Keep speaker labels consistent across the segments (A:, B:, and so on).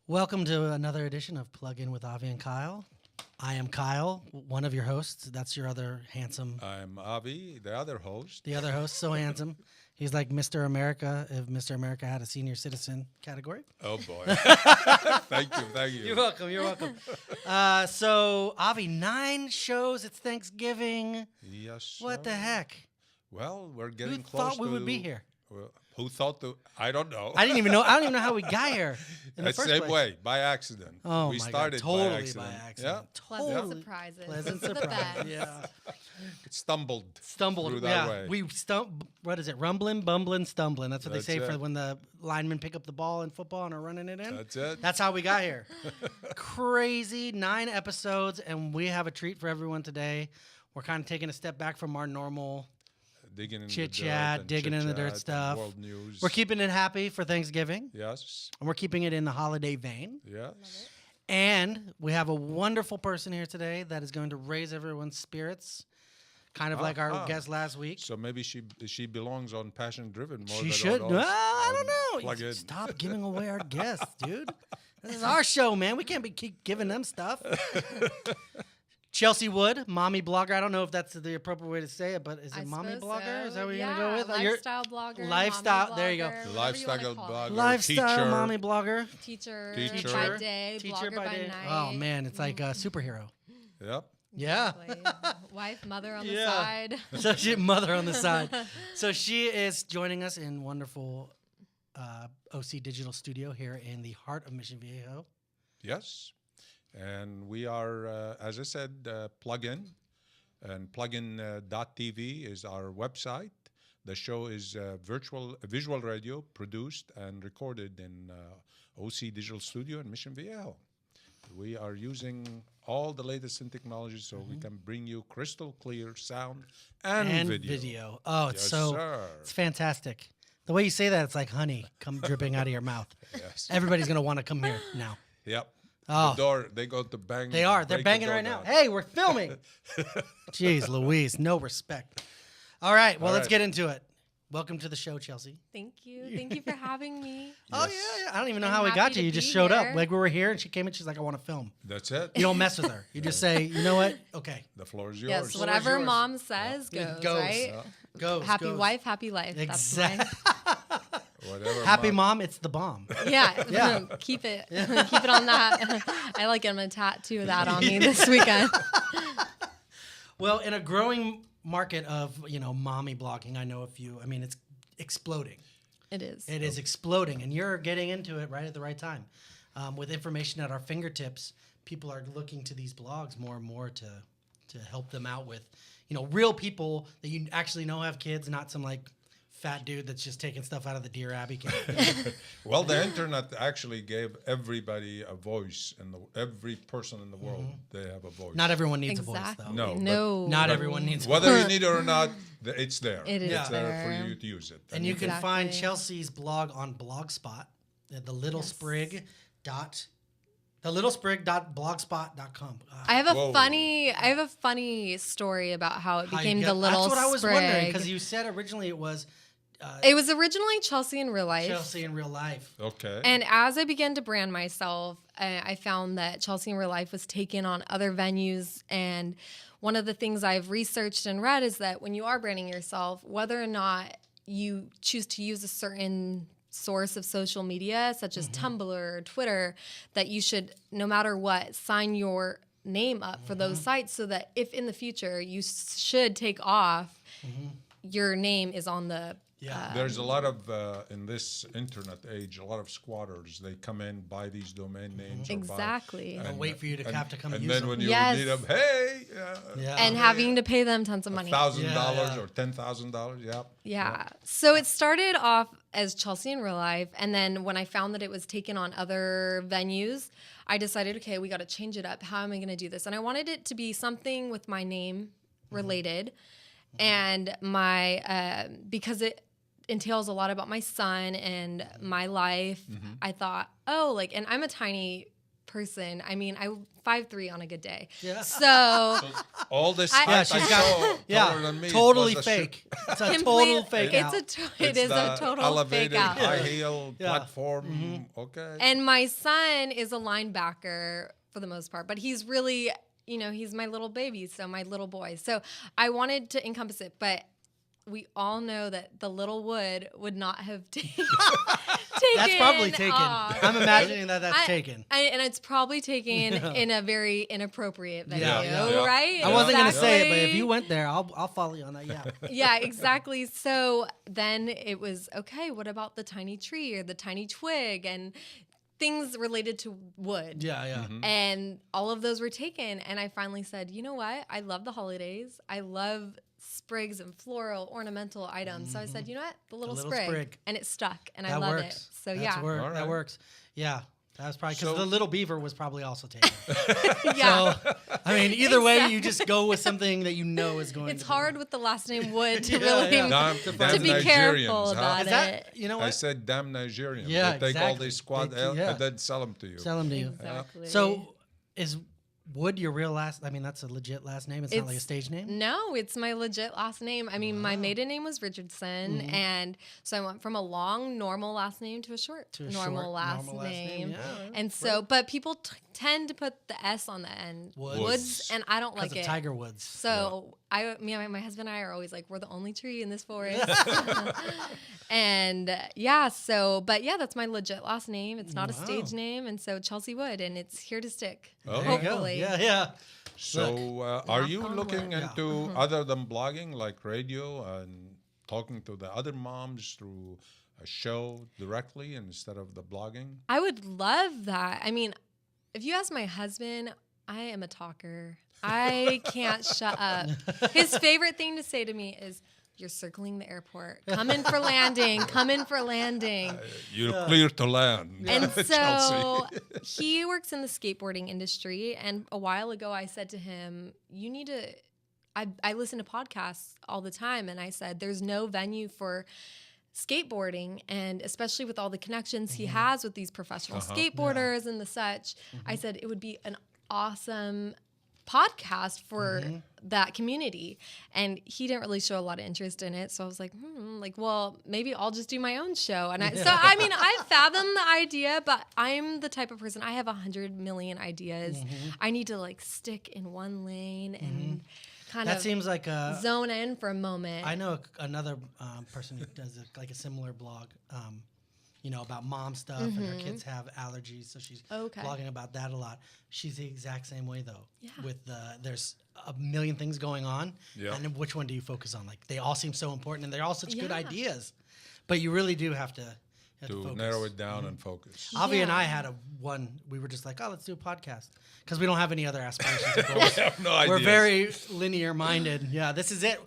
A: Welcome to another edition of Plug In with Avi and Kyle. I am Kyle, one of your hosts. That's your other handsome.
B: I'm Avi, the other host.
A: The other host, so handsome. He's like Mr. America if Mr. America had a senior citizen category.
B: Oh, boy. Thank you.
A: You're welcome. So, Avi, 9 shows. It's Thanksgiving.
B: Yes, sir.
A: What the heck?
B: Well, we're
A: Who
B: getting close
A: thought we would be here?
B: Well, who thought to? I don't know.
A: I don't even know how we got here in the first
B: same
A: place.
B: way, by accident.
A: Oh,
B: we
A: my
B: started
A: God. Totally
B: by accident.
A: by accident.
C: Pleasant
A: Totally.
C: surprises.
A: Pleasant
C: The
A: surprise.
C: best.
A: Yeah.
B: It stumbled. Through that
A: Yeah.
B: way.
A: We what is it? Rumbling, bumbling, stumbling. That's what
B: That's
A: they say
B: it.
A: for when the linemen pick up the ball in football and are running it in.
B: That's it.
A: That's how we got here. Crazy 9 episodes, and we have a treat for everyone today. We're kind of taking a step back from our normal
B: Digging in
A: chit
B: the dirt
A: chat,
B: and
A: digging in the
B: chit-chat
A: dirt
B: and
A: stuff.
B: World news.
A: We're keeping it happy for Thanksgiving,
B: Yes.
A: and we're keeping it in the holiday vein.
B: Yes.
A: And we have a wonderful person here today that is going to raise everyone's spirits, kind of like our guest last week.
B: So maybe she belongs on Passion Driven more
A: She
B: than
A: should.
B: on
A: Well,
B: us.
A: I don't know.
B: Plug in.
A: Stop giving away our guests, dude. This is our show, man. We can't keep giving them stuff. Chelsie Wood, mommy blogger. I don't know if that's the appropriate way to say it, but is it
C: I
A: mommy
C: suppose
A: blogger?
C: so.
A: Is that what you're
C: Yeah,
A: going to go with?
C: lifestyle blogger.
A: Lifestyle-
C: mommy
A: there you go.
C: blogger, whatever you
B: Lifestyle
C: wanna call it.
B: blogger.
A: Lifestyle
B: teacher.
A: mommy blogger.
C: Teacher by day, blogger by night.
A: Oh, man. It's like a superhero.
B: Yep.
A: Yeah.
C: Exactly. Wife, mother on the
A: Yeah.
C: side.
A: So she mother on the side. So she is joining us in wonderful OC Digital Studio here in the heart of Mission Viejo.
B: Yes. And we are, as I said, plug-in. And plugin.tv is our website. The show is visual radio produced and recorded in OC Digital Studio in Mission Viejo. We are using all the latest in technology so we can bring you crystal clear sound and video.
A: Oh, it's
B: Yes,
A: it's
B: sir.
A: fantastic. The way you say that, it's like honey come dripping out of your mouth.
B: Yes.
A: Everybody's going to want to come here now.
B: Yep.
A: Oh.
B: The door, they go to bang.
A: They are. They're
B: break the
A: banging
B: door
A: right now.
B: down.
A: Hey, we're filming. Jeez Louise, no respect. All right, well,
B: All
A: let's
B: right.
A: get into it. Welcome to the show, Chelsea.
C: Thank you. Thank you for having me.
A: Oh,
B: Yes.
A: yeah. I don't even know
C: I'm
A: how we got
C: happy
A: to you. You
C: to
A: just
C: be
A: showed up.
C: here.
A: Like we were here and she came in. She's like, I want to film.
B: That's it.
A: You don't mess with her. You just say, you know what? Okay.
B: The floor is yours.
C: Yes, whatever
A: yours.
C: mom says
A: It
C: goes,
A: goes.
C: right?
A: Goes.
C: Happy
A: goes.
C: wife, happy life.
A: Exactly.
B: Whatever.
A: Happy mom, it's the bomb.
C: Yeah,
A: Yeah.
C: keep it on that. I like it. I'm gonna tattoo that on me this weekend.
A: Well, in a growing market of, mommy blogging, I know a few. I mean, it's exploding.
C: It is.
A: It is exploding, and you're getting into it right at the right time. With information at our fingertips, people are looking to these blogs more and more to help them out with, real people that you actually know have kids, not some like fat dude that's just taking stuff out of the Dear Abby kid.
B: Well, the internet actually gave everybody a voice, and every person in the world, they have a voice.
A: Not everyone needs
C: Exactly.
A: a voice, though.
B: No, but
C: No.
A: Not everyone needs a voice.
B: Whether you need it or not, it's there.
C: It is
B: It's there
C: there.
B: for you to use it.
A: And you can find
C: Exactly.
A: Chelsea's blog on Blogspot at thelittlesprig.blogspot.com.
C: I have a
B: Whoa.
C: funny story about how it became the
A: That's
C: little
A: what I was wondering,
C: sprig.
A: because you said originally it was
C: It was originally Chelsea in real life.
A: Chelsea in real life.
B: Okay.
C: And as I began to brand myself, I found that Chelsea in real life was taken on other venues. And one of the things I've researched and read is that when you are branding yourself, whether or not you choose to use a certain source of social media, such as Tumblr or Twitter, that you should, no matter what, sign your name up for those sites so that if in the future you should take off, your name is on the
A: Yeah.
B: There's a lot of, in this internet age, a lot of squatters. They come in, buy these domain names. or buy-
C: Exactly.
A: And wait for you to have to come
B: and
A: use
B: then
A: them.
B: when you
C: Yes.
B: need them, hey,
A: Yeah.
C: and having to pay them tons of money.
B: $1,000
A: Yeah.
B: or $10,000, yeah.
C: Yeah. So it started off as Chelsea in real life. And then when I found that it was taken on other venues, I decided, okay, we got to change it up. How am I going to do this? And I wanted it to be something with my name related. And my, because it entails a lot about my son and my life, I thought, and I'm a tiny person. I mean, I 5'3" on a good day.
A: Yeah.
C: So
B: All this
C: I-
B: height
A: she's
B: I
A: got-
B: saw taller than me, it
A: totally
B: was a
A: fake. It's a
C: complete-
A: total fake
C: it's
A: out.
C: it is a
B: the
C: total
B: elevated
C: fake out.
B: high heel
A: Yeah.
B: platform. Okay.
C: And my son is a linebacker for the most part, but he's really, he's my little baby, so my little boy. So I wanted to encompass it, but we all know that the little Wood would not have taken.
A: That's probably taken.
C: off.
A: I'm imagining that's taken.
C: And it's probably taken in a very inappropriate venue,
A: Yeah.
C: right?
A: I wasn't going to say it, but if
C: Exactly.
A: you went there, I'll follow you on that. Yeah.
C: Yeah, exactly. So then it was, okay, what about the tiny tree or the tiny twig and things related to wood?
A: Yeah, yeah.
C: And all of those were taken. And I finally said, you know what? I love the holidays. I love sprigs and floral ornamental items. So I said, you know what? The little,
A: little
C: sprig.
A: sprig.
C: And it stuck. And I
A: That
C: love
A: works.
C: it. So
A: That's
C: yeah.
B: All
A: That
B: right.
A: works. Yeah. That was probably because
B: So-
A: the little beaver was probably also taken.
C: Yeah.
A: So, I mean, either way, you just go with something that you know is going
C: It's
A: to
C: hard with the last name Wood to
A: Yeah,
C: really
A: yeah.
B: Damn-
C: to
B: damn
C: be
B: Nigerians,
C: careful
B: huh?
C: about
A: Is
C: it.
A: that, you know
B: I
A: what?
B: said, damn Nigerians.
A: Yeah,
B: They take all
A: exactly.
B: these squad
A: They- yeah.
B: and then sell them to you.
A: Sell them to you.
C: Exactly.
A: So is Wood your real last? I mean, that's a legit last name. It's not like a
C: It's-
A: stage name.
C: No, it's my legit last name. I mean, my maiden name was Richardson,
A: Mm-hmm.
C: and so I went from a long, normal last name to a short,
A: To a
C: normal,
A: short,
C: last,
A: normal last name,
C: name.
A: yeah.
C: And so, but people tend to put the S on the end,
A: Woods.
C: Woods, and I don't
A: Because
C: like
A: of
C: it.
A: Tiger Woods.
C: So my husband and I are always like, we're the only tree in this forest. And but that's my legit last name. It's not a stage
A: Wow.
C: name, and so Chelsie Wood, and it's here to stick.
B: Oh.
A: There you go.
C: Hopefully.
A: Yeah, yeah.
B: So, are
C: Knock
B: you
C: on
B: looking
C: wood.
B: into other than blogging, like radio and talking to the other moms through a show directly instead of the blogging?
C: I would love that. I mean, if you ask my husband, I am a talker. I can't shut up. His favorite thing to say to me is, "You're circling the airport. Come in for landing. Come in for landing."
B: You're clear to land.
C: And so
B: Chelsea.
C: he works in the skateboarding industry. And a while ago, I said to him, "You need to." I listen to podcasts all the time, and I said, "There's no venue for skateboarding, and especially with all the connections he has with these professional skateboarders and the such." I said it would be an awesome podcast for that community, and he didn't really show a lot of interest in it. So I was like, well, maybe I'll just do my own show. And I mean, I fathom the idea, but I'm the type of person, I have 100 million ideas. I need to like stick in one lane and kind
A: That
C: of
A: seems like a.
C: zone in for a moment.
A: I know another like a similar blog, about mom stuff and her kids have allergies, so she's
C: Okay.
A: blogging about that a lot. She's the exact same way though.
C: Yeah.
A: With there's a million things going on,
B: Yeah.
A: and then which one do you focus on? Like they all seem so important, and they're all such good
C: Yeah.
A: ideas, but you really do have to.
B: to
A: focus.
B: narrow it down and focus.
A: Avi and
C: Yeah.
A: I had we were just like, oh, let's do a podcast because we don't have any other aspirations. Or goals.
B: I have no
A: We're
B: ideas.
A: very linear minded. Yeah, this is it.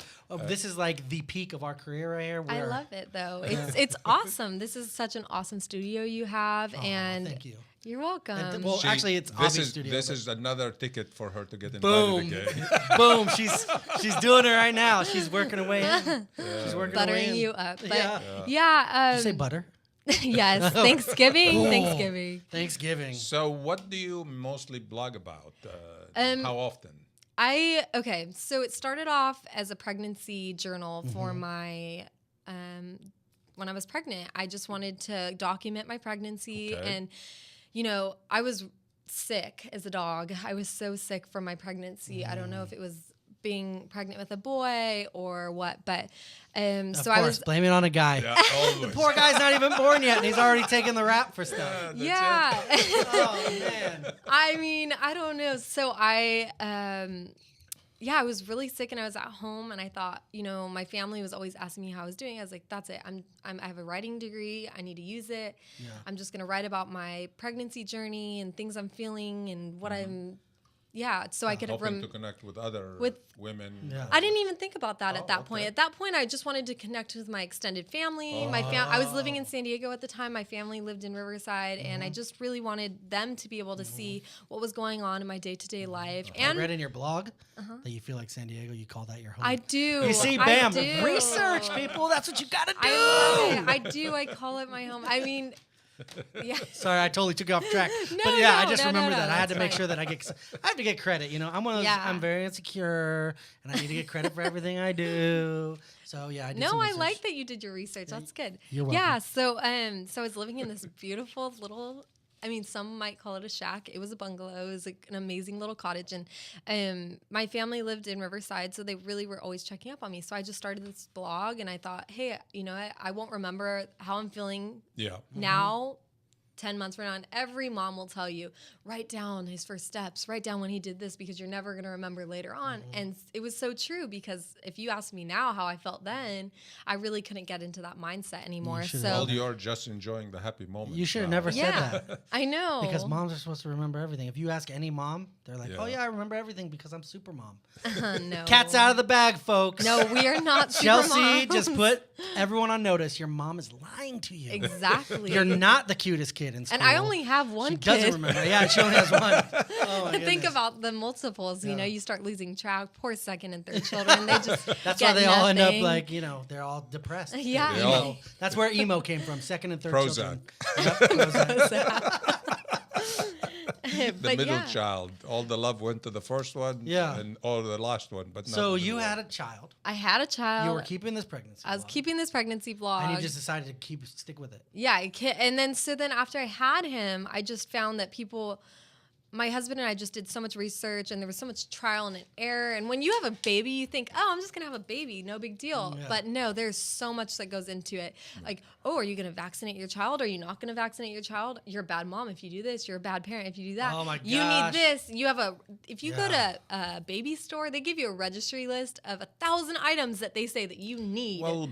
A: This is like the peak of our career right here.
C: I love it though. It's awesome. This is such an awesome studio you have, and
A: thank you.
C: you're welcome.
A: Well, actually, it's
B: this
A: Avi's
B: is
A: studio.
B: this
A: but-
B: is another ticket for her to get invited
A: boom,
B: again.
A: boom. She's doing it right now. She's working her way in. She's working her way
C: Buttering
A: in.
C: you up. But
A: Yeah.
C: yeah.
A: Did you say butter?
C: Yes. Thanksgiving.
A: Cool.
C: Thanksgiving.
A: Thanksgiving.
B: So, what do you mostly blog about? How often?
C: So it started off as a pregnancy journal for my when I was pregnant. I just wanted to document my pregnancy,
B: Okay.
C: and I was sick as a dog. I was so sick from my pregnancy. I don't know if it was being pregnant with a boy or what, but
A: Of
C: so
A: course,
C: I was
A: blame it on a guy.
B: Yeah, always.
A: Poor guy's not even born yet, and he's already taking the rap for stuff.
C: yeah.
A: Oh man.
C: I mean, I don't know. So I I was really sick and I was at home, and I thought, my family was always asking me how I was doing. I was like, that's it. I have a writing degree. I need to use it.
A: Yeah.
C: I'm just going to write about my pregnancy journey and things I'm feeling and what so I could
B: Hoping to connect with other
C: with-
B: women.
A: Yeah.
C: I didn't even think about that
B: Oh,
C: at that point.
B: okay.
C: At that point, I just wanted to connect with my extended family. I was living in San Diego at the time. My family lived in Riverside, and I just really wanted them to be able to see what was going on in my day-to-day life.
A: I
C: And
A: read in your blog that you feel like San Diego. You call that your home.
C: I do.
A: You see,
C: I
A: bam,
C: do.
A: research, people. That's what you got to do.
C: I love it. I do. I call it my home. I mean, Yeah.
A: Sorry, I totally took you off track.
C: No,
A: but yeah, I
C: no,
A: just
C: no,
A: remember
C: no,
A: that. I had
C: that's
A: to make
C: fine.
A: sure that I have to get credit. You know, I'm one of those.
C: Yeah.
A: I'm very insecure, and I need to get credit for everything I do. So yeah, I did some
C: No, I
A: research.
C: like that you did your research. That's good.
A: You're welcome.
C: Yeah. So so I was living in this beautiful little. I mean, some might call it a shack. It was a bungalow. It was like an amazing little cottage, and my family lived in Riverside, so they really were always checking up on me. So I just started this blog, and I thought, hey, you know, I won't remember how I'm feeling
B: Yeah.
C: now. 10 months from now, and every mom will tell you, write down his first steps, write down when he did this, because you're never going to remember later on. And it was so true, because if you ask me now how I felt then, I really couldn't get into that mindset anymore.
A: should've
C: So
B: Well, you're just enjoying the happy moment.
A: You should have
B: now.
A: never said
C: yeah,
A: that.
C: I know.
A: Because moms are supposed to remember everything. If you ask any mom, they're like, "Oh
B: Yeah.
A: yeah, I remember everything because I'm super mom."
C: No.
A: Cat's out of the bag, folks.
C: No, we are not super
A: Chelsea
C: moms.
A: just put everyone on notice. Your mom is lying to you.
C: Exactly.
A: You're not the cutest kid in school.
C: And I only have one
A: She
C: kid.
A: doesn't remember. Yeah, she only has one. Oh my
C: Think
A: goodness.
C: about the multiples. You
A: Yeah.
C: know, you start losing track. Poor second and third children. They just
A: That's
C: get
A: why they all end up
C: nothing.
A: like, you know, they're all depressed. They're
C: Yeah.
B: They
A: emo.
B: all-
A: That's where emo came from. Second and third
B: Prozac.
A: children. Yep, Prozac.
B: The
C: But
B: middle
C: yeah.
B: child. All the love went to the first one.
A: Yeah.
B: And all the last one. But not
A: So
B: the
A: you
B: middle
A: had
B: one.
A: a child.
C: I had a child.
A: You were keeping this pregnancy.
C: I was
A: blog,
C: keeping this pregnancy vlog.
A: and you just decided to stick with it.
C: Yeah, and then so then after I had him, I just found that people, my husband and I just did so much research, and there was so much trial and error. And when you have a baby, you think, oh, I'm just gonna have a baby, no big deal.
A: Yeah.
C: But no, there's so much that goes into it. Like, oh, are you gonna vaccinate your child? Are you not gonna vaccinate your child? You're a bad mom if you do this. You're a bad parent if you do that.
A: Oh my
C: You
A: gosh.
C: need this. You have if you go
A: Yeah.
C: to a baby store, they give you a registry list of 1,000 items that they say that you need.
B: Well,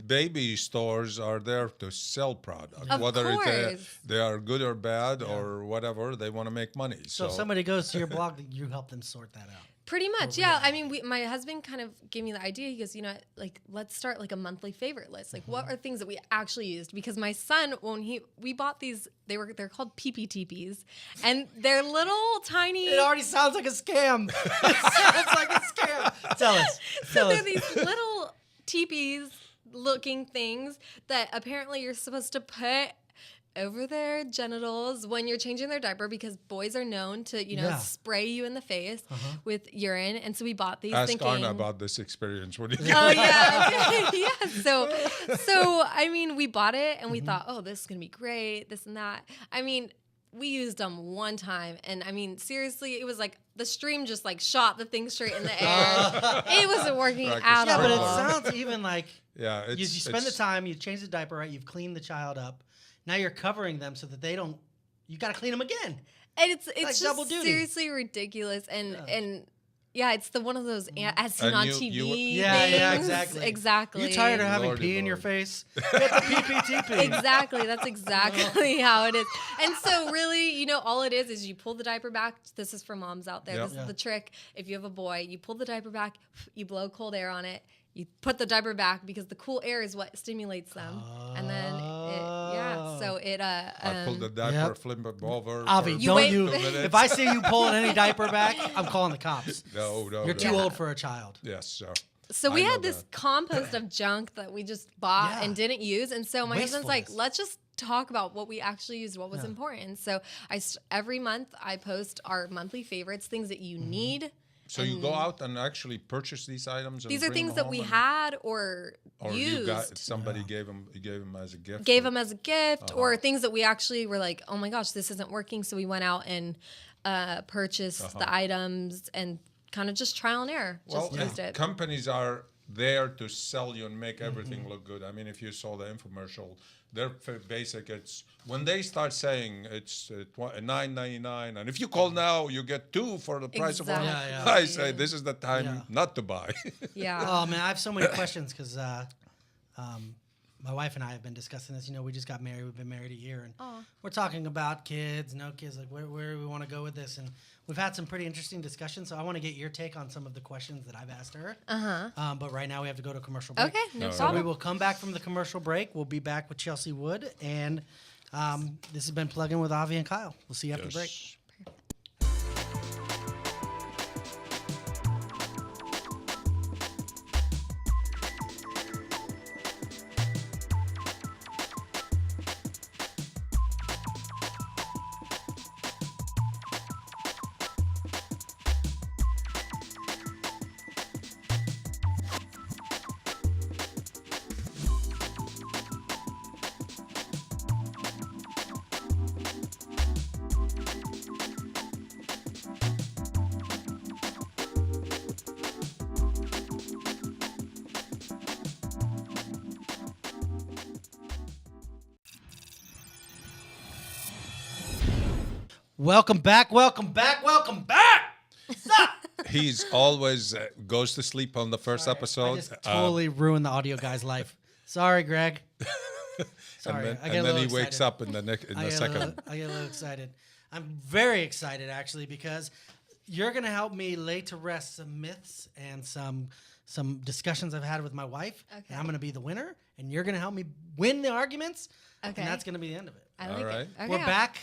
B: baby stores are there to sell products,
C: Of
B: whether
C: course.
B: they are good or bad or whatever. They want to make money.
A: So if somebody goes to your blog, you help them sort that out.
C: Pretty much, yeah. I mean, my husband kind of gave me the idea. He goes, you know, like, let's start like a monthly favorite list. Like, what are things that we actually used? Because my son, when we bought these, they're called PPTPs, and they're little tiny.
A: It already sounds like a scam. It sounds like a scam. Tell us.
C: So
A: Tell
C: they're
A: us.
C: these little teepees looking things that apparently you're supposed to put over their genitals when you're changing their diaper, because boys are known to, you know,
A: Yeah.
C: spray you in the face with urine. And so we bought these
B: ask
C: thinking,
B: Arna about this experience. When you
C: oh yeah, yeah. So I mean, we bought it and we thought, oh, this is gonna be great, this and that. I mean, we used them one time, and I mean, seriously, it was like the stream just like shot the thing straight in the air. It wasn't working
B: Like a
C: at
A: Yeah, but it
C: all.
A: sounds even like
B: yeah, it's,
A: you spend the time, you change the diaper, right? You've cleaned the child up. Now you're covering them so that they don't. You got to clean them again.
C: And it's
A: like
C: just
A: double duty.
C: seriously ridiculous, and yeah, it's the one of those as seen
B: And
C: on
B: you-
C: TV.
B: you-
A: Yeah,
C: things.
A: exactly.
C: Exactly.
A: You tired of having
B: Lordy
A: pee in your
B: Lord.
A: face? Get the PPTP.
C: Exactly. That's exactly how it is. And so really, you know, all it is you pull the diaper back. This is for moms out there.
B: Yep.
C: This
A: Yeah.
C: is the trick. If you have a boy, you pull the diaper back, you blow cold air on it, you put the diaper back because the cool air is what stimulates them. And then so it
B: I pull the diaper,
A: Yep.
B: flip it over.
A: Avi,
B: for
A: don't
C: wait-
A: you?
B: 2 minutes.
A: If I see you pulling any diaper back, I'm calling the cops.
B: No,
A: You're too
B: no.
A: old for a child.
B: Yes, so.
C: So we
B: I know
C: had this
B: that.
C: compost of junk that we just bought
A: Yeah.
C: and didn't use. And so my husband's like,
A: Wastefulness.
C: let's just talk about what we actually used, what was
A: Yeah.
C: important. So every month I post our monthly favorites, things that you need.
B: So you go out and actually purchase these items. And
C: These are
B: bring
C: things
B: them
C: that we
B: home
C: had or
B: you
C: used.
B: got somebody gave them as a gift.
C: Gave
B: or-
C: them as a gift, or things that we actually were like, oh my gosh, this isn't working. So we went out and purchased the items and kind of just trial and error.
B: Well,
C: Just used it.
B: companies are there to sell you and make everything look good. I mean, if you saw the infomercial, they're basic. It's when they start saying it's $9.99, and if you call now, you get 2 for the price of one.
C: Exactly.
A: Yeah, yeah.
B: I say this is the time
A: Yeah.
B: not to buy.
C: Yeah.
A: Oh man, I have so many questions because my wife and I have been discussing this. You know, we just got married. We've been married a year, and we're talking about kids, no kids, like where do we want to go with this? And we've had some pretty interesting discussions. So I want to get your take on some of the questions that I've asked her. But right now we have to go to commercial break.
C: Okay, no
B: No.
A: So
C: problem.
A: we will come back from the commercial break. We'll be back with Chelsie Wood, and this has been Plug In with Avi and Kyle. We'll see you after the break.
B: Yes.
A: Welcome back. Welcome back. Welcome back. Stop.
B: He's always goes to sleep on the first
A: Sorry,
B: episode.
A: I just totally ruined the audio guy's life. Sorry, Greg. Sorry.
B: and
A: I
B: then,
A: get a
B: and then
A: little
B: he
A: excited.
B: wakes up in the second.
A: I get a little excited. I'm very excited, actually, because you're going to help me lay to rest some myths and some discussions I've had with my wife.
C: Okay.
A: And I'm going to be the winner, and you're going to help me win the arguments.
C: Okay.
A: And that's going to be the end of it.
C: I like
B: All right.
C: it. Okay,
A: We're back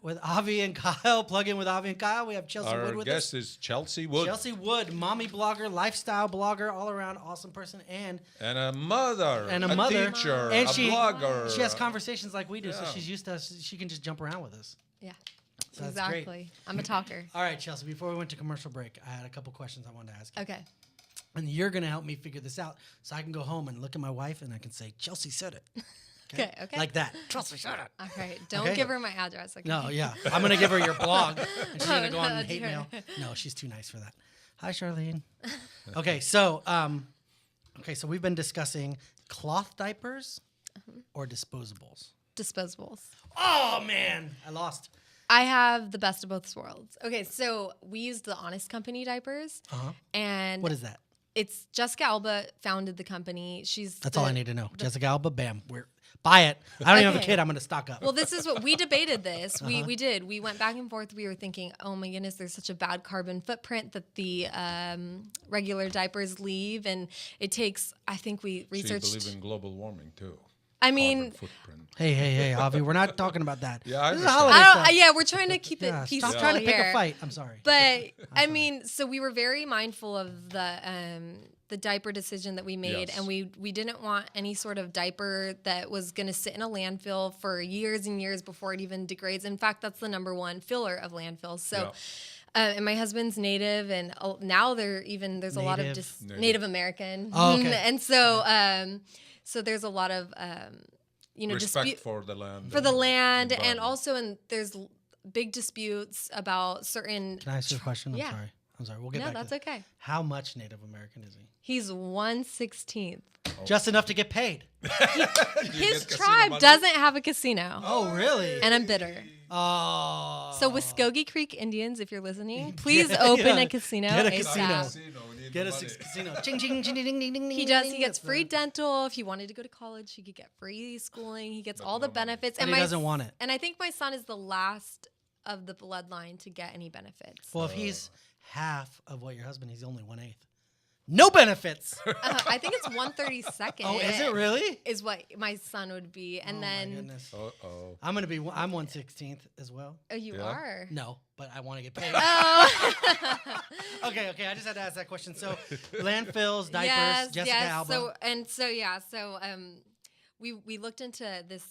A: with Avi and Kyle. Plug in with Avi and Kyle. We have Chelsie Wood
B: Our
A: with
B: guest
A: us.
B: is Chelsie Wood.
A: Chelsie Wood, mommy blogger, lifestyle blogger, all around awesome person, and
B: And a mother.
A: And a mother.
B: teacher.
A: And
B: a
A: she-
B: blogger.
A: she has conversations like we do, so
B: Yeah.
A: she's used to us. She can just jump around with us.
C: Yeah.
A: So that's
C: Exactly.
A: great.
C: I'm a talker.
A: All right, Chelsie, before we went to commercial break, I had a couple questions I wanted to ask you.
C: Okay.
A: And you're going to help me figure this out so I can go home and look at my wife and I can say, Chelsie said it.
C: Okay. Okay.
A: Like that. Chelsie said it.
C: All right. Don't
A: Okay.
C: give her my address. Okay.
A: No, yeah. I'm going to give her your blog and she's going to go on
C: no,
A: and hate
C: dear.
A: mail. No, she's too nice for that. Hi, Charlene. Okay, so we've been discussing cloth diapers or disposables.
C: Disposables.
A: Oh, man. I lost.
C: I have the best of both worlds. Okay, so we used the Honest Company diapers,
A: Uh-huh.
C: and
A: What is that?
C: it's Jessica Alba founded the company.
A: That's all I need to know. Jessica Alba, bam. Buy it. I don't even have a
C: Okay.
A: kid. I'm going to stock up.
C: Well, this is what we debated. This we did. We went back and forth. We were thinking, oh my goodness, there's such a bad carbon footprint that the regular diapers leave, and it takes. I think we
B: So you
C: researched.
B: believe in global warming, too.
C: I mean,
B: Carbon footprint.
A: Hey, Avi, we're not talking about that.
B: Yeah, I
A: This is
B: understand.
A: holiday
C: I
A: stuff.
C: don't, yeah, we're trying to keep
A: Yeah,
C: it peaceful
A: stop trying to pick
C: here.
A: a fight. I'm sorry.
C: But I mean, so we were very mindful of the diaper decision that we made,
B: Yes.
C: and we didn't want any sort of diaper that was going to sit in a landfill for years and years before it even degrades. In fact, that's the number one filler of landfills. So. And my husband's Native, and now there's a lot of
A: Native?
C: Native American.
A: Oh, okay.
C: And so there's a lot of
B: Respect
C: dispute
B: for the land.
C: for the land, and
B: environment.
C: also there's big disputes about certain.
A: Can I ask you a question? I'm
C: Yeah.
A: sorry. We'll get
C: No,
A: back
C: that's
A: to that.
C: okay.
A: How much Native American is he?
C: He's 1/16.
A: Just enough to get paid.
C: His
B: get casino
C: tribe
B: money?
C: doesn't have a casino,
A: Oh, really?
C: and I'm bitter.
A: Oh.
C: So Muskogee Creek Indians, if you're listening, please
A: Yeah,
C: open
A: yeah.
C: a casino.
A: Get a
C: ASAP.
A: casino.
B: Casino, we need
A: Get
B: the
A: us a
B: money.
A: casino. Ching, ching, ching, ding, ding, ding,
C: He
A: ding,
C: does.
A: ding.
C: He gets
A: That's
C: free
A: the-
C: dental. If he wanted to go to college, he could get free schooling. He gets all the
B: no money.
C: benefits.
A: But he doesn't want it.
C: And I think my son is the last of the bloodline to get any benefits.
A: Well, if he's half of what your husband, he's only 1/8. No benefits.
C: I think it's 1/32nd.
A: Oh, is it really?
C: Is what my son would be, and
A: Oh,
C: then
A: my goodness.
B: Uh-oh.
A: I'm 1/16th as well.
C: oh, you
B: Yeah.
C: are.
A: No, but I want to get paid.
C: Oh.
A: Okay. I just had to ask that question. So, landfills, diapers,
C: yes,
A: Jessica
C: yes.
A: Alba.
C: So we looked into this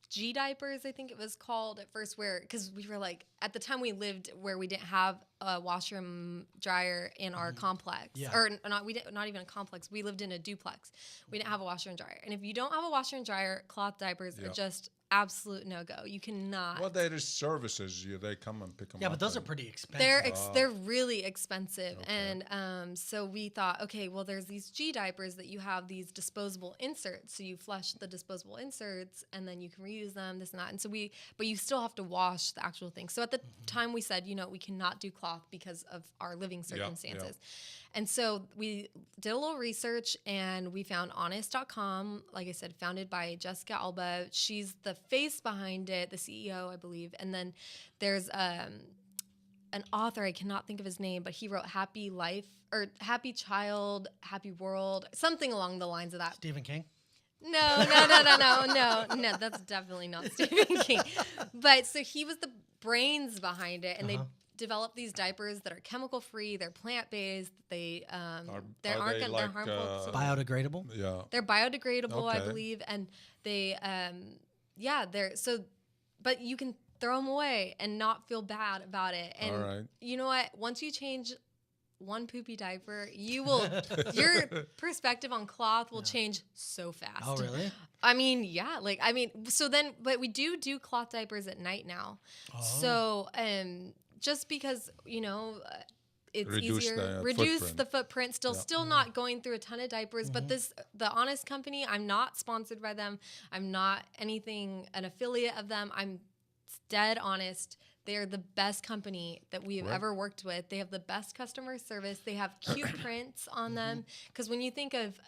C: G diapers, I think it was called at first, where because we were like at the time we lived where we didn't have a washer and dryer in our complex,
A: Yeah.
C: or not even a complex. We lived in a duplex. We didn't have a washer and dryer, and if you don't have a washer and dryer, cloth diapers are
B: Yeah.
C: just absolute no go. You cannot.
B: Well, there is services. They come and pick them
A: Yeah,
B: up.
A: but those are
B: and-
A: pretty expensive.
C: They're really expensive, and so we thought, okay, well, there's these G diapers that you have these disposable inserts, so you flush the disposable inserts, and then you can reuse them, this and that, and so but you still have to wash the actual thing. So at the time, we said, we cannot do cloth because of our living circumstances, and so we did a little research, and we found Honest.com, like I said, founded by Jessica Alba. She's the face behind it, the CEO, I believe, and then there's an author, I cannot think of his name, but he wrote Happy Life or Happy Child, Happy World, something along the lines of that.
A: Stephen King.
C: No, that's definitely not Stephen King. But so he was the brains behind it, and they developed these diapers that are chemical free, they're plant based, they
B: Are
C: they're
B: they
C: they're
B: like,
C: harmful. to-
A: Biodegradable.
B: Yeah.
C: they're biodegradable, I
B: Okay.
C: believe, and they they're so, but you can throw them away and not feel bad about it. And
B: All right.
C: you know what? Once you change one poopy diaper, you will your perspective on cloth will change so fast.
A: Oh, really?
C: I mean, yeah, but we do cloth diapers at night now.
A: Oh.
C: So, just because, it's
B: Reduce
C: easier,
B: the
C: reduce
B: footprint.
C: the footprint, still not going through a ton of diapers, but the Honest Company, I'm not sponsored by them. I'm not an affiliate of them. I'm dead honest. they're the best company that we've
B: Right.
C: ever worked with. They have the best customer service. They have cute prints on them. Because when you think of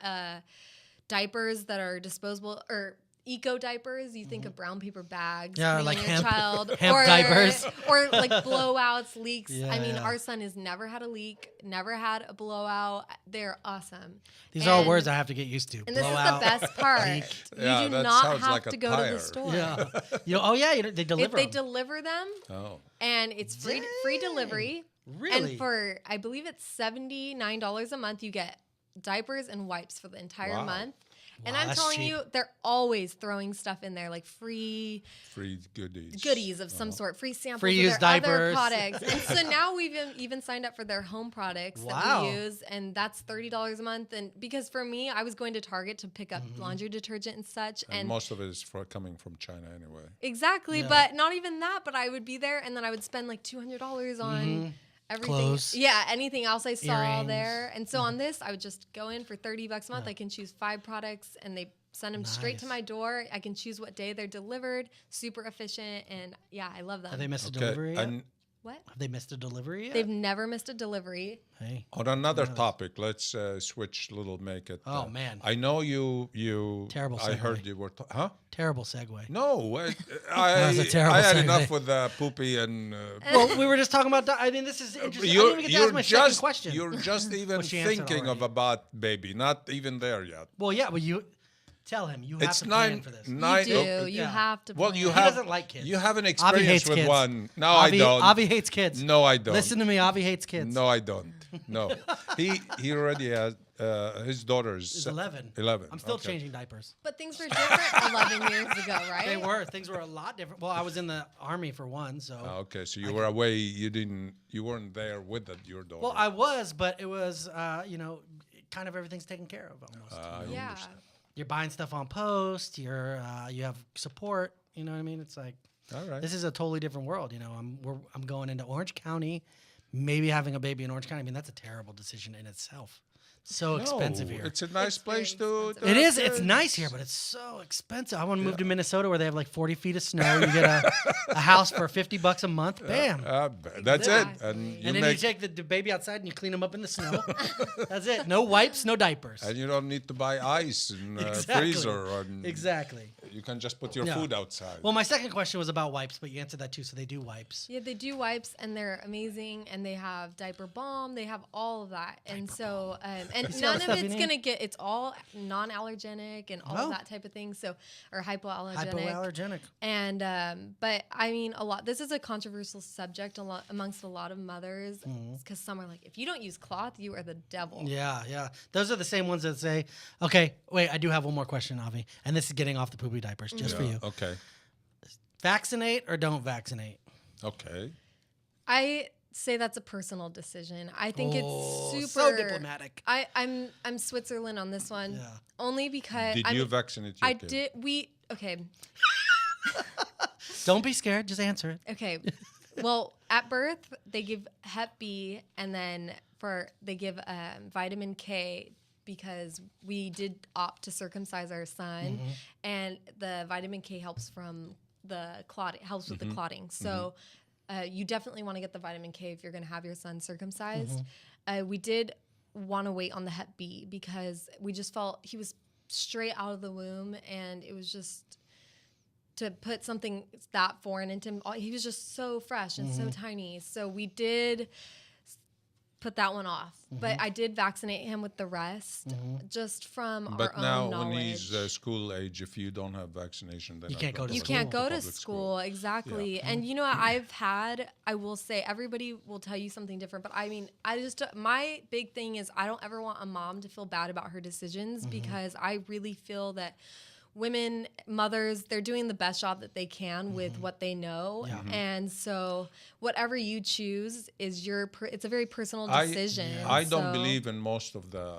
C: diapers that are disposable or eco diapers, you think of brown paper bags,
A: Yeah,
C: cleaning
A: like
C: your
A: hemp-
C: child,
A: hemp diapers.
C: or like blowouts, leaks.
A: Yeah,
C: I mean,
A: yeah.
C: our son has never had a leak, never had a blowout. They're awesome.
A: These are all
C: And-
A: words I have to get used to.
C: And this
A: Blowout.
C: is the best part.
A: leak.
C: You
B: Yeah,
C: do
B: that
C: not
B: sounds
C: have
B: like a
C: to go to
B: tire.
C: the store.
A: Yeah. Oh yeah, they
C: If
A: deliver
C: they
A: them.
C: deliver them,
B: Oh.
C: and it's free delivery.
A: Really?
C: And for I believe it's $79 a month, you get diapers and wipes for the entire
B: Wow.
C: month. And
A: Wow,
C: I'm
A: that's
C: telling
A: cheap.
C: you, they're always throwing stuff in there, like free
B: Free goodies.
C: goodies of some sort, free samples
A: Free
C: of
A: used
C: their other
A: diapers.
C: products. And so now we've even signed up for their home products that
A: Wow.
C: we use, and that's $30 a month. And because for me, I was going to Target to pick up laundry detergent and such,
B: And
C: and
B: most of it is coming from China anyway.
C: exactly,
A: Yeah.
C: but not even that. But I would be there, and then I would spend like $200 on everything.
A: Clothes.
C: Yeah, anything else I saw
A: Earrings.
C: there. And so on this, I would just go in for $30 a month. I can choose 5 products, and they send them straight to
A: Nice.
C: my door. I can choose what day they're delivered. Super efficient, and yeah, I love them.
A: Have they missed a
B: Okay.
A: delivery yet?
B: And
C: What?
A: Have they missed a delivery yet?
C: They've never missed a delivery.
A: Hey.
B: on another topic, let's switch a little. Make it.
A: Oh, man.
B: I know you.
A: Terrible
B: I
A: segue.
B: heard you were. Huh?
A: Terrible segue.
B: No,
A: That was a terrible
B: I had
A: segue.
B: enough with poopy and.
A: Well, we were just talking about. I mean, this is interesting. I didn't
B: You're,
A: even get to ask my second question.
B: you're just even
A: Well, she answered
B: thinking of
A: already.
B: about baby, not even there yet.
A: Well, yeah, but you tell him you have
B: It's
A: to plan
B: nine.
A: for this.
B: Nine.
C: You do.
B: oh,
C: You
A: yeah.
C: have to.
B: Well, you
C: plan.
A: He
B: have.
A: doesn't like kids.
B: You have an
A: Avi
B: experience
A: hates
B: with
A: kids.
B: one. No,
A: Avi,
B: I don't.
A: Avi hates kids.
B: No, I don't.
A: Listen to me. Avi hates kids.
B: No, I don't. No, he already has his daughter's
A: He's 11.
B: 11.
A: I'm still
B: okay.
A: changing diapers.
C: But things were different 11 years ago, right?
A: They were. Things were a lot different. Well, I was in the army for one, so.
B: Ah, okay, so you were away. You weren't there with your daughter.
A: Well, I was, but it was, kind of everything's taken care of almost.
B: I
C: Yeah.
B: understand.
A: You're buying stuff on post. You have support. You know what I mean? It's like
B: All right.
A: this is a totally different world. I'm going into Orange County, maybe having a baby in Orange County. I mean, that's a terrible decision in itself. So expensive
B: No,
A: here.
B: It's a nice
C: It's very
B: place to.
C: expensive.
A: It is.
B: have
A: It's
B: kids.
A: nice here, but it's so expensive. I want to move to Minnesota where they have like 40 feet of snow. You get a house for $50 a month. Bam.
B: That's it.
C: Exactly.
B: And you
A: and then
B: make.
A: you take the baby outside and you clean them up in the snow. That's it. No wipes, no diapers.
B: and you don't need to buy ice and
A: Exactly.
B: freezer. And
A: Exactly.
B: You can just put your
A: Yeah.
B: food outside.
A: Well, my second question was about wipes, but you answered that too. So they do wipes.
C: Yeah, they do wipes, and they're amazing, and they have diaper balm. They have all of that, and so and
A: see all
C: none
A: the
C: of
A: stuff you
C: it's
A: need?
C: gonna get. It's all non-allergenic and all
A: Oh.
C: of that type of thing. So or hypoallergenic.
A: Hypoallergenic.
C: And but I mean, a lot. This is a controversial subject amongst a lot of mothers because some are like, if you don't use cloth, you are the devil.
A: Yeah, yeah. Those are the same ones that say, okay, wait, I do have one more question, Avi. And this is getting off the poopy diapers just for
B: Yeah,
A: you.
B: Okay.
A: Vaccinate or don't vaccinate?
B: Okay.
C: I say that's a personal decision. I think
A: Oh,
C: it's
A: so
C: super
A: diplomatic.
C: I'm Switzerland on this one.
A: Yeah.
C: Only because
B: Did
C: I
B: you
C: mean,
B: vaccinate your
C: I
B: kid?
C: did. Okay.
A: Don't be scared. Just answer it.
C: Okay. Well, at birth they give Hep B, and then they give vitamin K because we did opt to circumcise our son, and the vitamin K helps from the clotting, helps with the clotting. So you definitely want to get the vitamin K if you're going to have your son circumcised. We did want to wait on the Hep B because we just felt he was straight out of the womb, and it was just to put something that foreign into him. He was just so fresh and so tiny. So we did put that one off. But I did vaccinate him with the rest just from
B: But
C: our
B: now,
C: own knowledge.
B: when he's school age, if you don't have vaccination, then
A: You can't go to
C: You
A: school.
C: can't go to
B: Public
C: school, exactly. And you know what I will say, everybody will tell you something different, but I mean, my big thing is I don't ever want a mom to feel bad about her decisions because I really feel that women, mothers, they're doing the best job that they can with what they know.
A: Yeah.
C: And so whatever you choose is it's a very personal
B: I-
C: decision.
B: I don't
C: So-
B: believe in most of the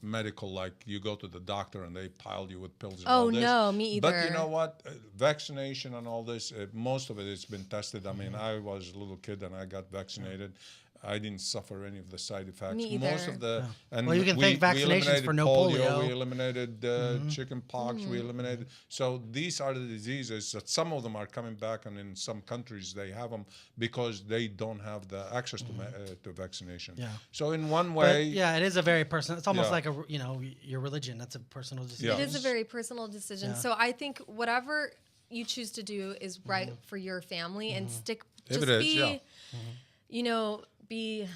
B: medical, like you go to the doctor and they pile you with pills and
C: Oh,
B: all this.
C: no, me
B: But you
C: either.
B: know what? Vaccination and all this, most of it has been tested. I mean, I was a little kid and I got vaccinated. I didn't suffer any of the side effects.
C: Me
B: Most
C: either.
B: of the and
A: Well, you can thank vaccinations
B: eliminated
A: for no
B: polio.
A: polio.
B: We eliminated chicken pox. We eliminated. So these are the diseases that some of them are coming back, and in some countries they have them because they don't have the access to vaccination.
A: Yeah.
B: So in one
A: But
B: way,
A: yeah, it is a very personal. It's almost
B: Yeah.
A: like your religion. That's a personal decision.
B: Yeah.
C: It is a very personal decision.
A: Yeah.
C: So I think whatever you choose to do is right for your family and stick.
B: If
C: Just
B: it is,
C: be,
B: yeah.
C: be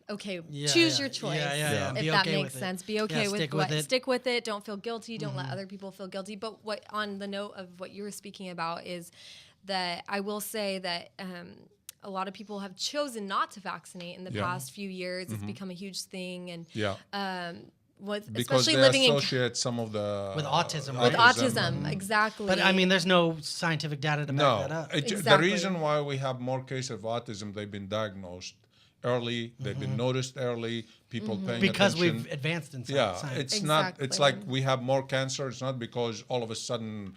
C: okay.
A: Yeah,
C: Choose
A: yeah.
C: your choice.
A: Yeah.
C: If
A: Be
C: that
A: okay
C: makes
A: with it.
C: sense. Be okay
A: Yeah,
C: with
A: stick
C: what.
A: with it.
C: Stick with it. Don't feel guilty. Don't let other people feel guilty. But what on the note of what you were speaking about is that I will say that. A lot of people have chosen not to vaccinate in the
B: Yeah.
C: past few years. It's become a huge thing, and
B: yeah,
C: what
B: because
C: especially
B: they
C: living in
B: associate some of the
A: With autism,
C: with
A: right?
C: autism, exactly.
A: But I mean, there's no scientific data to back
B: No,
A: that up.
B: the
C: Exactly.
B: reason why we have more cases of autism, they've been diagnosed early, they've been noticed early, people paying
A: Because
B: attention.
A: we've advanced in
B: Yeah,
A: science.
B: it's not. It's
C: Exactly.
B: like we have more cancer. It's not because all of a sudden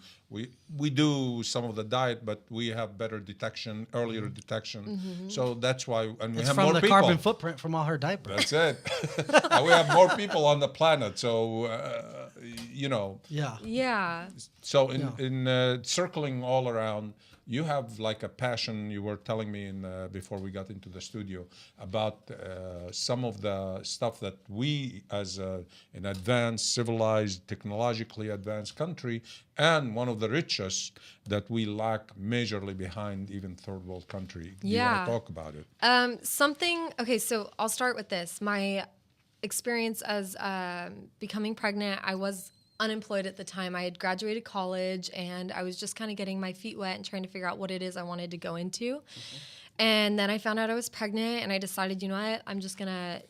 B: we do some of the diet, but we have better detection, earlier detection. So that's why, and we
A: It's
B: have
A: from
B: more
A: the
B: people.
A: carbon footprint from all her diapers.
B: That's it. And we have more people on the planet. So
A: Yeah.
C: yeah.
B: So in circling all around, you have like a passion. You were telling me before we got into the studio about some of the stuff that we, as an advanced, civilized, technologically advanced country, and one of the richest, that we lack majorly behind even third world country. Do you want
C: Yeah.
B: to talk about it?
C: Okay, so I'll start with this. My experience as becoming pregnant, I was unemployed at the time. I had graduated college and I was just kind of getting my feet wet and trying to figure out what it is I wanted to go into. And then I found out I was pregnant and I decided, you know what, I'm just going to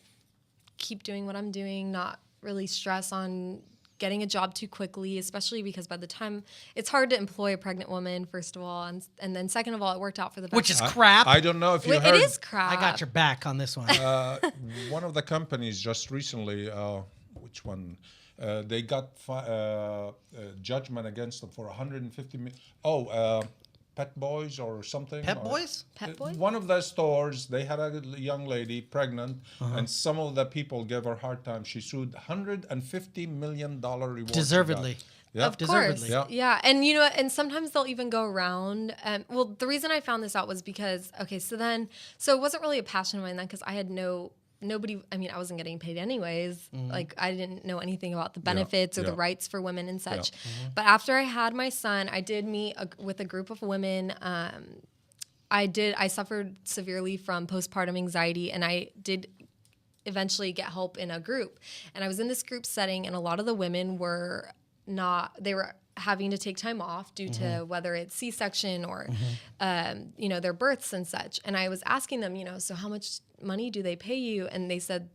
C: keep doing what I'm doing, not really stress on getting a job too quickly, especially because by the time it's hard to employ a pregnant woman, first of all, and then second of all, it worked out for the best.
A: Which is crap.
B: I don't know if you
C: It
B: heard.
C: is crap.
A: I got your back on this one.
B: One of the companies just recently, which one? They got judgment against them for 150 million. Pet Boys or something.
A: Pet Boys?
C: Pet Boys?
B: One of the stores, they had a young lady pregnant, and some of the people gave her a hard time. She sued $150 million reward.
A: Deservedly.
B: Yeah.
C: Of course.
A: Deservedly.
C: Yeah. And and sometimes they'll even go around. Well, the reason I found this out was because, so it wasn't really a passion of mine then because I had I wasn't getting paid anyways. Like I didn't know anything about the benefits or the rights for women and such. But after I had my son, I did meet with a group of women. I suffered severely from postpartum anxiety and I did eventually get help in a group. And I was in this group setting and a lot of the women were having to take time off due to whether it's C-section or, their births and such. And I was asking them, so how much money do they pay you? And they said,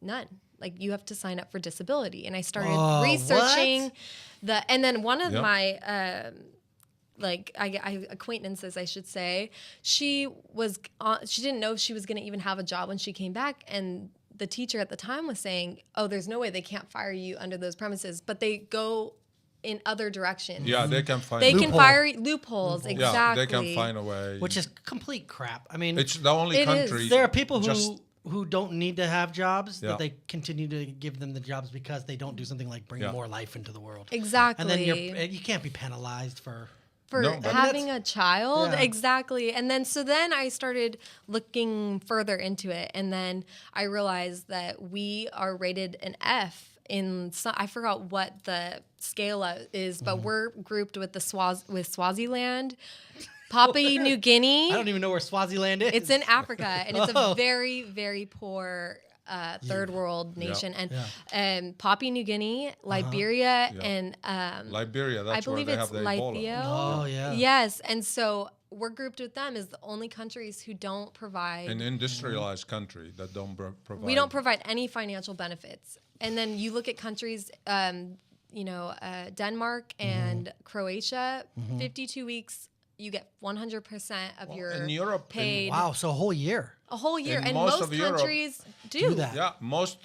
C: none. Like you have to sign up for disability. And I started researching and then one of my, acquaintances, I should say, she didn't know she was going to even have a job when she came back. And the teacher at the time was saying, oh, there's no way they can't fire you under those premises, but they go in other directions.
B: Yeah, they can find.
C: They can
A: Loophole.
C: fire loopholes. Exactly.
B: Yeah, they can find a way.
A: Which is complete crap. I mean,
B: It's the only
C: It
B: country.
C: is.
A: there are people
B: just-
A: who don't need to have jobs,
B: Yeah.
A: that they continue to give them the jobs because they don't do something like bring
B: Yeah.
A: more life into the world.
C: Exactly.
A: And then you can't be penalized for...
C: for
B: No, but-
C: having a child.
A: Yeah.
C: Exactly. And then I started looking further into it. And then I realized that we are rated an F I forgot what the scale is, but we're grouped with Swaziland, Papua New Guinea.
A: I don't even know where Swaziland is.
C: It's in Africa, and it's
A: Oh.
C: a very, very poor third world nation. And Papua New Guinea, Liberia, and
B: Liberia,
C: I
B: that's where
C: believe
B: they
C: it's
B: have the Ebola.
C: Lithio.
A: Oh, yeah.
C: Yes, and so we're grouped with them as the only countries who don't provide.
B: An industrialized country that don't provide.
C: We don't provide any financial benefits. And then you look at countries, Denmark and Croatia, 52 weeks, you get 100% of your
B: in Europe,
C: paid
A: Wow, so a whole year.
C: a whole year.
B: in
C: And
B: most
C: most
B: of Europe,
C: countries do
A: that.
B: Yeah, most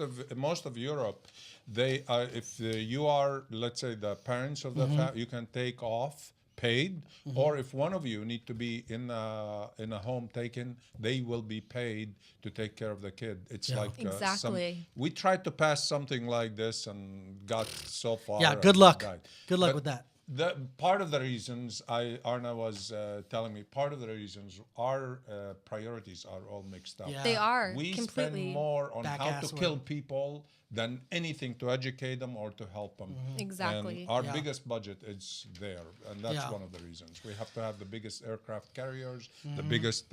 B: of Europe, they if you are, let's say, the parents of the family, you can take off paid, or if one of you need to be in a home taken, they will be paid to take care of the kid. It's like
C: Exactly.
B: we tried to pass something like this and got so far.
A: Yeah, good
B: and
A: luck.
B: died.
A: Good luck
B: But
A: with that.
B: The part of the reasons Arna was telling me, part of the reasons our priorities are all mixed up.
A: Yeah.
C: They are
B: We
C: completely.
B: spend more on how
A: Back-ass
B: to kill
A: work.
B: people than anything to educate them or to help them.
C: Exactly.
B: And our
A: Yeah.
B: biggest budget is there, and that's
A: Yeah.
B: one of the reasons. We have to have the biggest aircraft carriers, the biggest,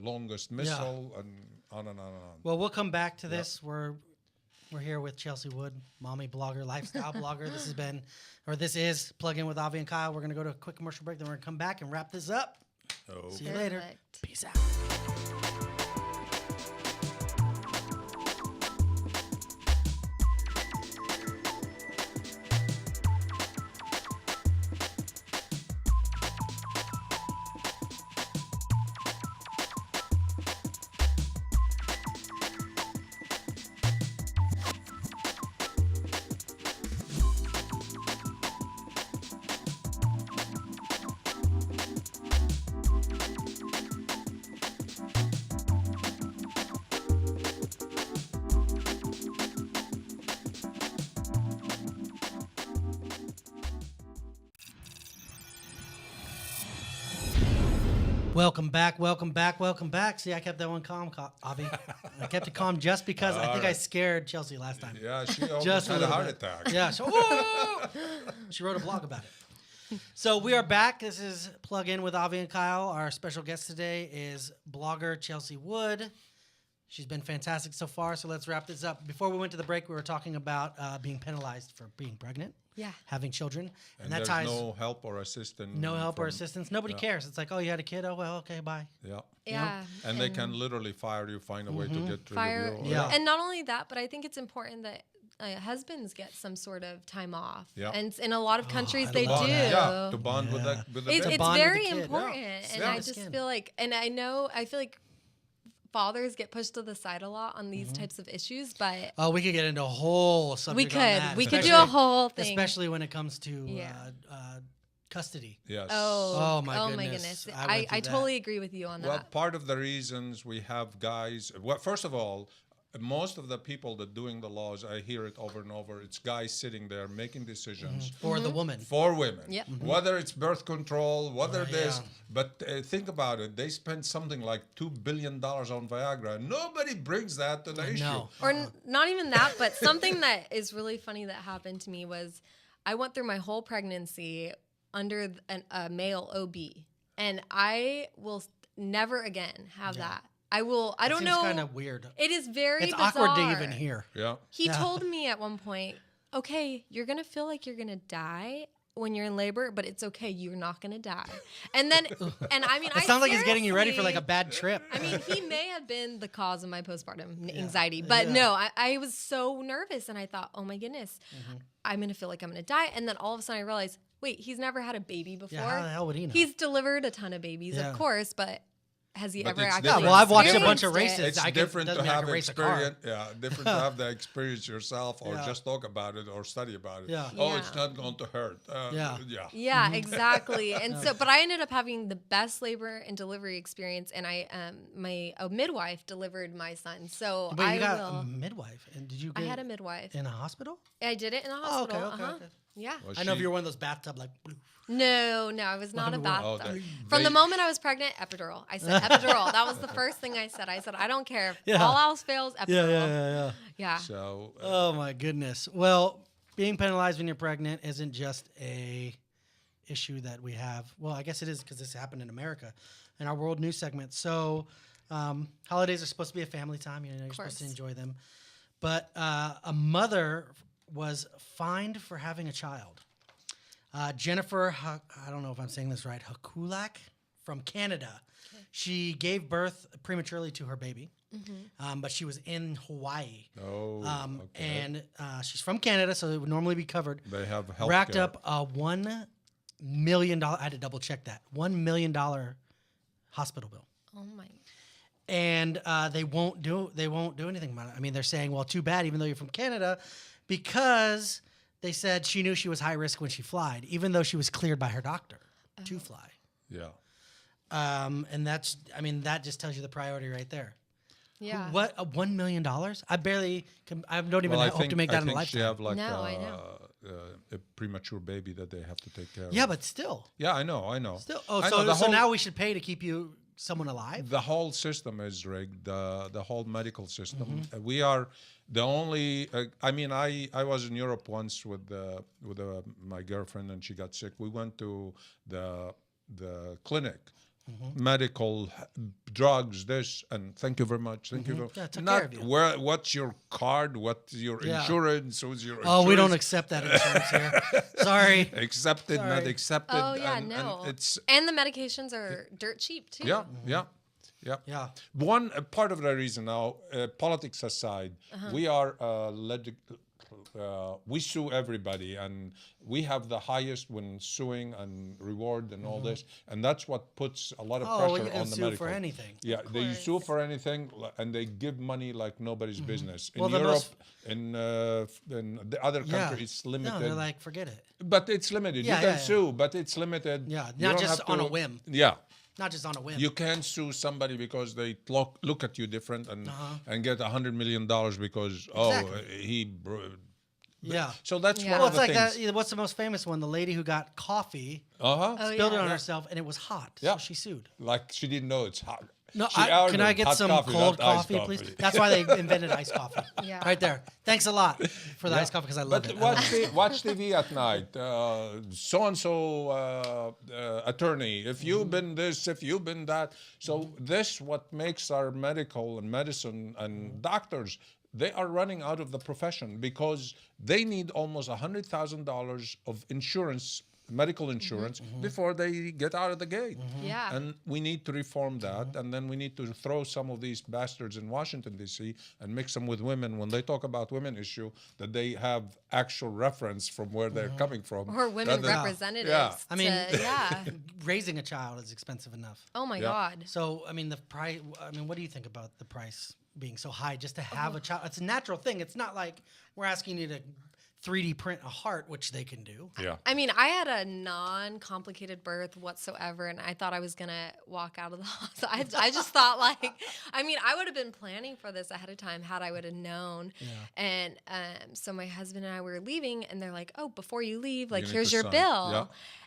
B: longest missile, and on and on and on.
A: Well, we'll come back to this. We're here with Chelsie Wood, mommy blogger, lifestyle blogger. This is Plug In with Avi and Kyle. We're going to go to a quick commercial break, then we're going to come back and wrap this up.
B: Oh.
A: See you later.
C: Perfect.
A: Peace out. Welcome back, welcome back, welcome back. See, I kept that one calm, Avi. I kept it calm just because I think I scared Chelsie last time.
B: Yeah, she almost
A: Just a
B: had a
A: little
B: heart
A: bit.
B: attack.
A: Yeah, she wrote a blog about it. So we are back. This is Plug In with Avi and Kyle. Our special guest today is blogger Chelsie Wood. She's been fantastic so far, so let's wrap this up. Before we went to the break, we were talking about being penalized for being pregnant,
C: Yeah.
A: having children, and that
B: There's
A: ties
B: no help or assistance.
A: no help or
B: from-
A: assistance. Nobody cares. It's like, oh, you had a kid? Oh, well, okay, bye.
B: Yeah.
C: Yeah.
B: And they can literally fire you, find a way to get rid
C: fire.
B: of you.
A: Yeah.
C: And not only that, but I think it's important that husbands get some sort of time off.
B: Yeah.
C: And in a lot of countries
A: I
C: they do.
A: love that.
B: Yeah, to bond with
A: Yeah.
B: the
C: It's,
B: baby.
C: it's
A: bond with
C: very
A: the kid.
C: important.
B: Yeah.
C: And
B: Yeah.
C: I just
A: Skin.
C: feel like, and I feel like fathers get pushed to the side a lot on these types of issues, but
A: Oh, we could get into a whole subject on that.
C: we could do
A: especially-
C: a whole thing.
A: Especially when it comes to
C: Yeah.
A: custody.
B: Yes.
A: Oh, my
C: my
A: goodness.
C: goodness.
A: I went through
C: I
A: that.
C: totally agree with you on
B: Well,
C: that.
B: part of the reasons we have guys. Well, first of all, most of the people that doing the laws, I hear it over and over. It's guys sitting there making decisions
A: For the woman.
B: for women.
C: Yep.
B: Whether it's birth control, whether
A: Right,
B: this.
A: yeah.
B: But think about it. They spend something like $2 billion on Viagra. Nobody brings that to the issue.
A: No.
C: Or not even that, but something that is really funny that happened to me was I went through my whole pregnancy under a male OB, and I will never again have that. I don't know.
A: It's kind of weird.
C: It is very
A: It's
C: bizarre.
A: awkward to even hear.
B: Yeah.
C: He told me at one point, okay, you're going to feel like you're going to die when you're in labor, but it's okay. You're not going to die. And then, and I mean,
A: It sounds like he's getting you ready for like a
C: seriously-
A: bad trip.
C: I mean, he may have been the cause of my postpartum anxiety, but no, I was so nervous and I thought, oh my goodness, I'm going to feel like I'm going to die. And then all of a sudden I realized, wait, he's never had a baby before.
A: Yeah, how the hell would he know?
C: He's delivered a ton of babies,
A: Yeah.
C: of course, but has he
B: But
C: ever
B: it's
C: actually?
A: yeah,
B: different.
A: well, I've watched a bunch of
C: experienced it?
A: races.
B: It's
A: I
B: different
A: doesn't
B: to
A: mean I
B: have
A: can race a car.
B: experience. Yeah, different to have the experience yourself, or
A: Yeah.
B: just talk about it or study about it.
A: Yeah.
B: Oh,
C: Yeah.
B: it's not going to hurt.
A: Yeah.
B: Yeah.
C: Yeah, exactly. And so, but I ended up having the best labor and delivery experience, and a midwife delivered my son. So
A: But you
C: I
A: got
C: will.
A: a midwife, and did you
C: I
A: get
C: had a midwife.
A: in a hospital?
C: I did it in a
A: Oh,
C: hospital.
A: okay.
C: uh-huh. Yeah.
B: Was
A: I know if
B: she-
A: you're one of those bathtub like.
C: No, I was not a
A: Well,
C: bathtub.
B: Oh,
C: From the
B: they-
C: moment I was pregnant, epidural. I said epidural. That was the first thing I said. I said I don't care if
A: Yeah.
C: all else fails. Epidural.
A: Yeah.
C: Yeah.
B: So
A: Oh my goodness. Well, being penalized when you're pregnant isn't just a issue that we have. Well, I guess it is because this happened in America, in our world news segment. So, holidays are supposed to be a family time. You know, you're supposed to
C: course.
A: enjoy them. But a mother was fined for having a child. Jennifer, I don't know if I'm saying this right, Hakulak from Canada. She gave birth prematurely to her baby, but she was in Hawaii.
B: Oh, okay.
A: And she's from Canada, so it would normally be covered.
B: They have health
A: Racked
B: care.
A: up a $1 million. I had to double check that $1 million hospital bill,
C: Oh my.
A: and they won't do anything about it. I mean, they're saying, well, too bad, even though you're from Canada, because they said she knew she was high risk when she flied, even though she was cleared by her doctor. to fly.
B: Yeah.
A: And that's, I mean, that just tells you the priority right there.
C: Yeah.
A: What, $1 million? I barely, I don't even
B: Well,
A: hope to make that in a
B: I think she
A: lifetime.
B: have like
C: No, I know.
B: a premature baby that they have to take care of.
A: Yeah, but still.
B: Yeah, I know.
A: Still. Oh,
B: I know,
A: so now we should pay to keep someone alive?
B: the whole system is rigged. The whole medical system.
A: Mm-hmm.
B: We are the only. I mean, I was in Europe once with my girlfriend, and she got sick. We went to the clinic.
A: Mm-hmm.
B: Medical drugs, this, and thank you very much. Thank you very
A: Yeah, took
B: Not
A: care of you.
B: what's your card, what's your
A: Yeah.
B: insurance, who's your
A: Oh, we don't
B: insurance?
A: accept that insurance here. Sorry.
B: Accepted, not
A: Sorry.
B: accepted.
C: Oh yeah,
B: and
C: no.
B: it's
C: And the medications are dirt cheap too.
B: yeah, yeah.
A: Yeah.
B: One part of the reason now, politics aside, we are we sue everybody, and we have the highest when suing and reward and all this, and that's what puts a lot of
A: Oh,
B: pressure
A: you can
B: on the
A: sue
B: medical.
A: for anything.
B: Yeah, they
C: course.
B: sue for anything, and they give money like nobody's business. In
A: Well, the
B: Europe,
A: most-
B: in the other countries, it's limited.
A: No, they're like, forget it.
B: But it's limited.
A: Yeah,
B: you can
A: yeah, yeah.
B: sue, but it's limited.
A: Yeah,
B: You
A: not
B: don't
A: just
B: have
A: on a
B: to-
A: whim.
B: Yeah.
A: Not just on a whim.
B: You can't sue somebody because they look at you different and get $100 million because
A: Exactly. Yeah.
B: So that's
C: Yeah.
B: one
A: Well,
B: of
A: it's
B: the
A: like
B: things.
A: that. What's the most famous one? The lady who got coffee,
B: Uh-huh.
C: Oh,
A: spilled it
C: yeah.
A: on herself, and it was hot.
B: Yeah.
A: So she sued.
B: Like she didn't know it's hot.
A: No,
B: She
A: can I
B: ordered
A: get
B: hot
A: some
B: coffee,
A: cold
B: not iced
A: coffee, please? That's why they invented iced coffee.
C: Yeah.
A: Right there. Thanks a lot for the iced coffee because I love
B: But
A: it. I love it.
B: watch TV at night. So and so attorney. If you've been this, if you've been that. So this what makes our medical and medicine and doctors. They are running out of the profession because they need almost $100,000 of insurance, medical insurance, before they get out of the gate.
C: Yeah.
B: And we need to reform that, and then we need to throw some of these bastards in Washington, D.C., and mix them with women. When they talk about women issue, that they have actual reference from where they're coming from.
C: Or women
B: rather-
C: representatives.
B: Yeah.
A: I mean,
C: yeah.
A: raising a child is expensive enough.
C: Oh my
B: Yeah.
C: God.
A: So, I mean, the price. I mean, what do you think about the price being so high just to have a child? It's a natural thing. It's not like we're asking you to 3D print a heart, which they can do.
B: Yeah.
C: I mean, I had a non-complicated birth whatsoever, and I thought I was gonna walk out of the hospital. I just thought, like, I mean, I would have been planning for this ahead of time had I would have known.
A: Yeah.
C: And so my husband and I were leaving, and they're like, "Oh, before you leave, like,
B: need
C: here's
B: to
C: your
B: sign."
C: bill."
B: Yeah.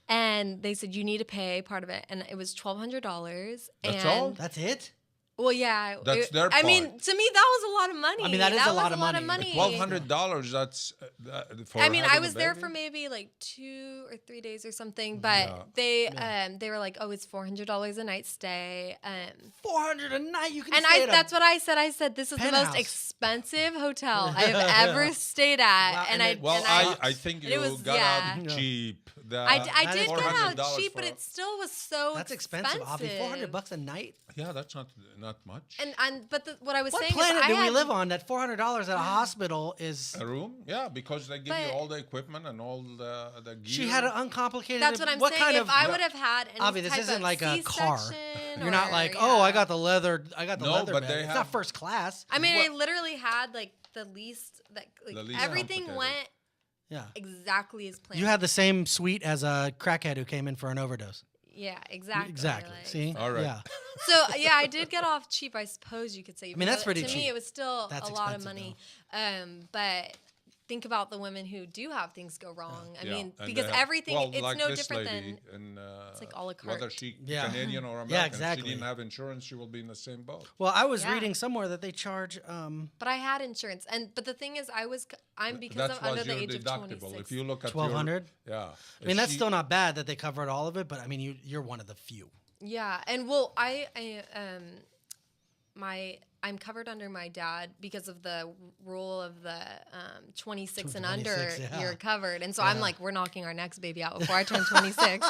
C: And they said you need to pay part of it, and it was $1,200.
B: That's
C: and
B: all?
A: That's it.
C: Well, yeah.
B: That's their
C: I mean,
B: part.
C: to me, that was a lot of money.
A: I mean, that is a
C: was
A: lot of money.
B: $1,200. That's for.
C: I mean, I
B: having a
C: was there
B: baby?
C: for maybe like 2 or 3 days or something, but they were like, "Oh, it's $400 a night stay."
A: $400 a night. You can
C: And
A: stay at
C: that's what I said. I said, "This is the
A: penthouse.
C: most expensive hotel I've ever stayed at."
A: Wow,
C: and
A: and
C: I
A: it-
B: Well,
C: and
B: I think
C: it
B: you
C: was-
B: got
C: yeah.
B: out cheap.
C: I
A: That
C: did
A: is
C: get out
B: $400
C: cheap, but
B: for-
C: it still was so
A: That's expensive. Avi. $400 a night.
B: Yeah, that's not much.
C: And but what I was
A: What
C: saying
A: planet
C: is,
A: do
C: I
A: we
C: had,
A: live on that $400 at a hospital is?
B: A room? Yeah, because they give you
C: But-
B: all the equipment and all the gear.
A: She had an uncomplicated.
C: That's what I'm saying.
A: Kind
C: if
A: of,
C: I would have had any
A: Avi, this
C: type
A: isn't
C: of
A: like a car.
C: C-section
A: You're not
C: or-
A: like,
C: yeah.
A: oh, I got the leather. I got the
B: No,
A: leather
B: but
A: bed.
B: they
A: It's
B: have-
A: not first class.
C: I mean, I literally had like the least that like
B: The least
C: everything
B: complicated.
C: went
A: Yeah.
C: exactly as planned.
A: You had the same suite as a crackhead who came in for an overdose.
C: yeah, exactly.
A: Exactly.
C: like-
A: See?
B: All right.
A: Yeah.
C: So yeah, I did get off cheap, I suppose you could say.
A: mean, that's pretty
C: To
A: cheap.
C: me, it was still
A: That's
C: a lot of
A: expensive,
C: money. But think about the women who do have things go wrong. I
B: Yeah,
C: mean,
B: and
C: because
B: they have-
C: everything
B: well,
C: it's
B: like
C: no
B: this
C: different
B: lady
C: than.
B: in,
C: it's like a la carte.
B: whether she
A: Yeah.
B: Canadian or American.
A: Yeah,
B: If
A: exactly.
B: she didn't have insurance, she will be in the same boat.
A: Well, I was
C: Yeah.
A: reading somewhere that they charge.
C: But I had insurance, but the thing is, I'm because
B: That
C: I'm under
B: was
C: the
B: your
C: age of
B: deductible.
C: 26.
B: If you look at
A: $1,200?
B: yeah.
A: I mean, that's still not bad that they covered all of it. But I mean, you're one of the few.
C: Yeah, and well, I'm covered under my dad because of the rule of the 26 and under.
A: 26, yeah.
C: You're covered, and so I'm like, we're knocking our next baby out before I turn 26.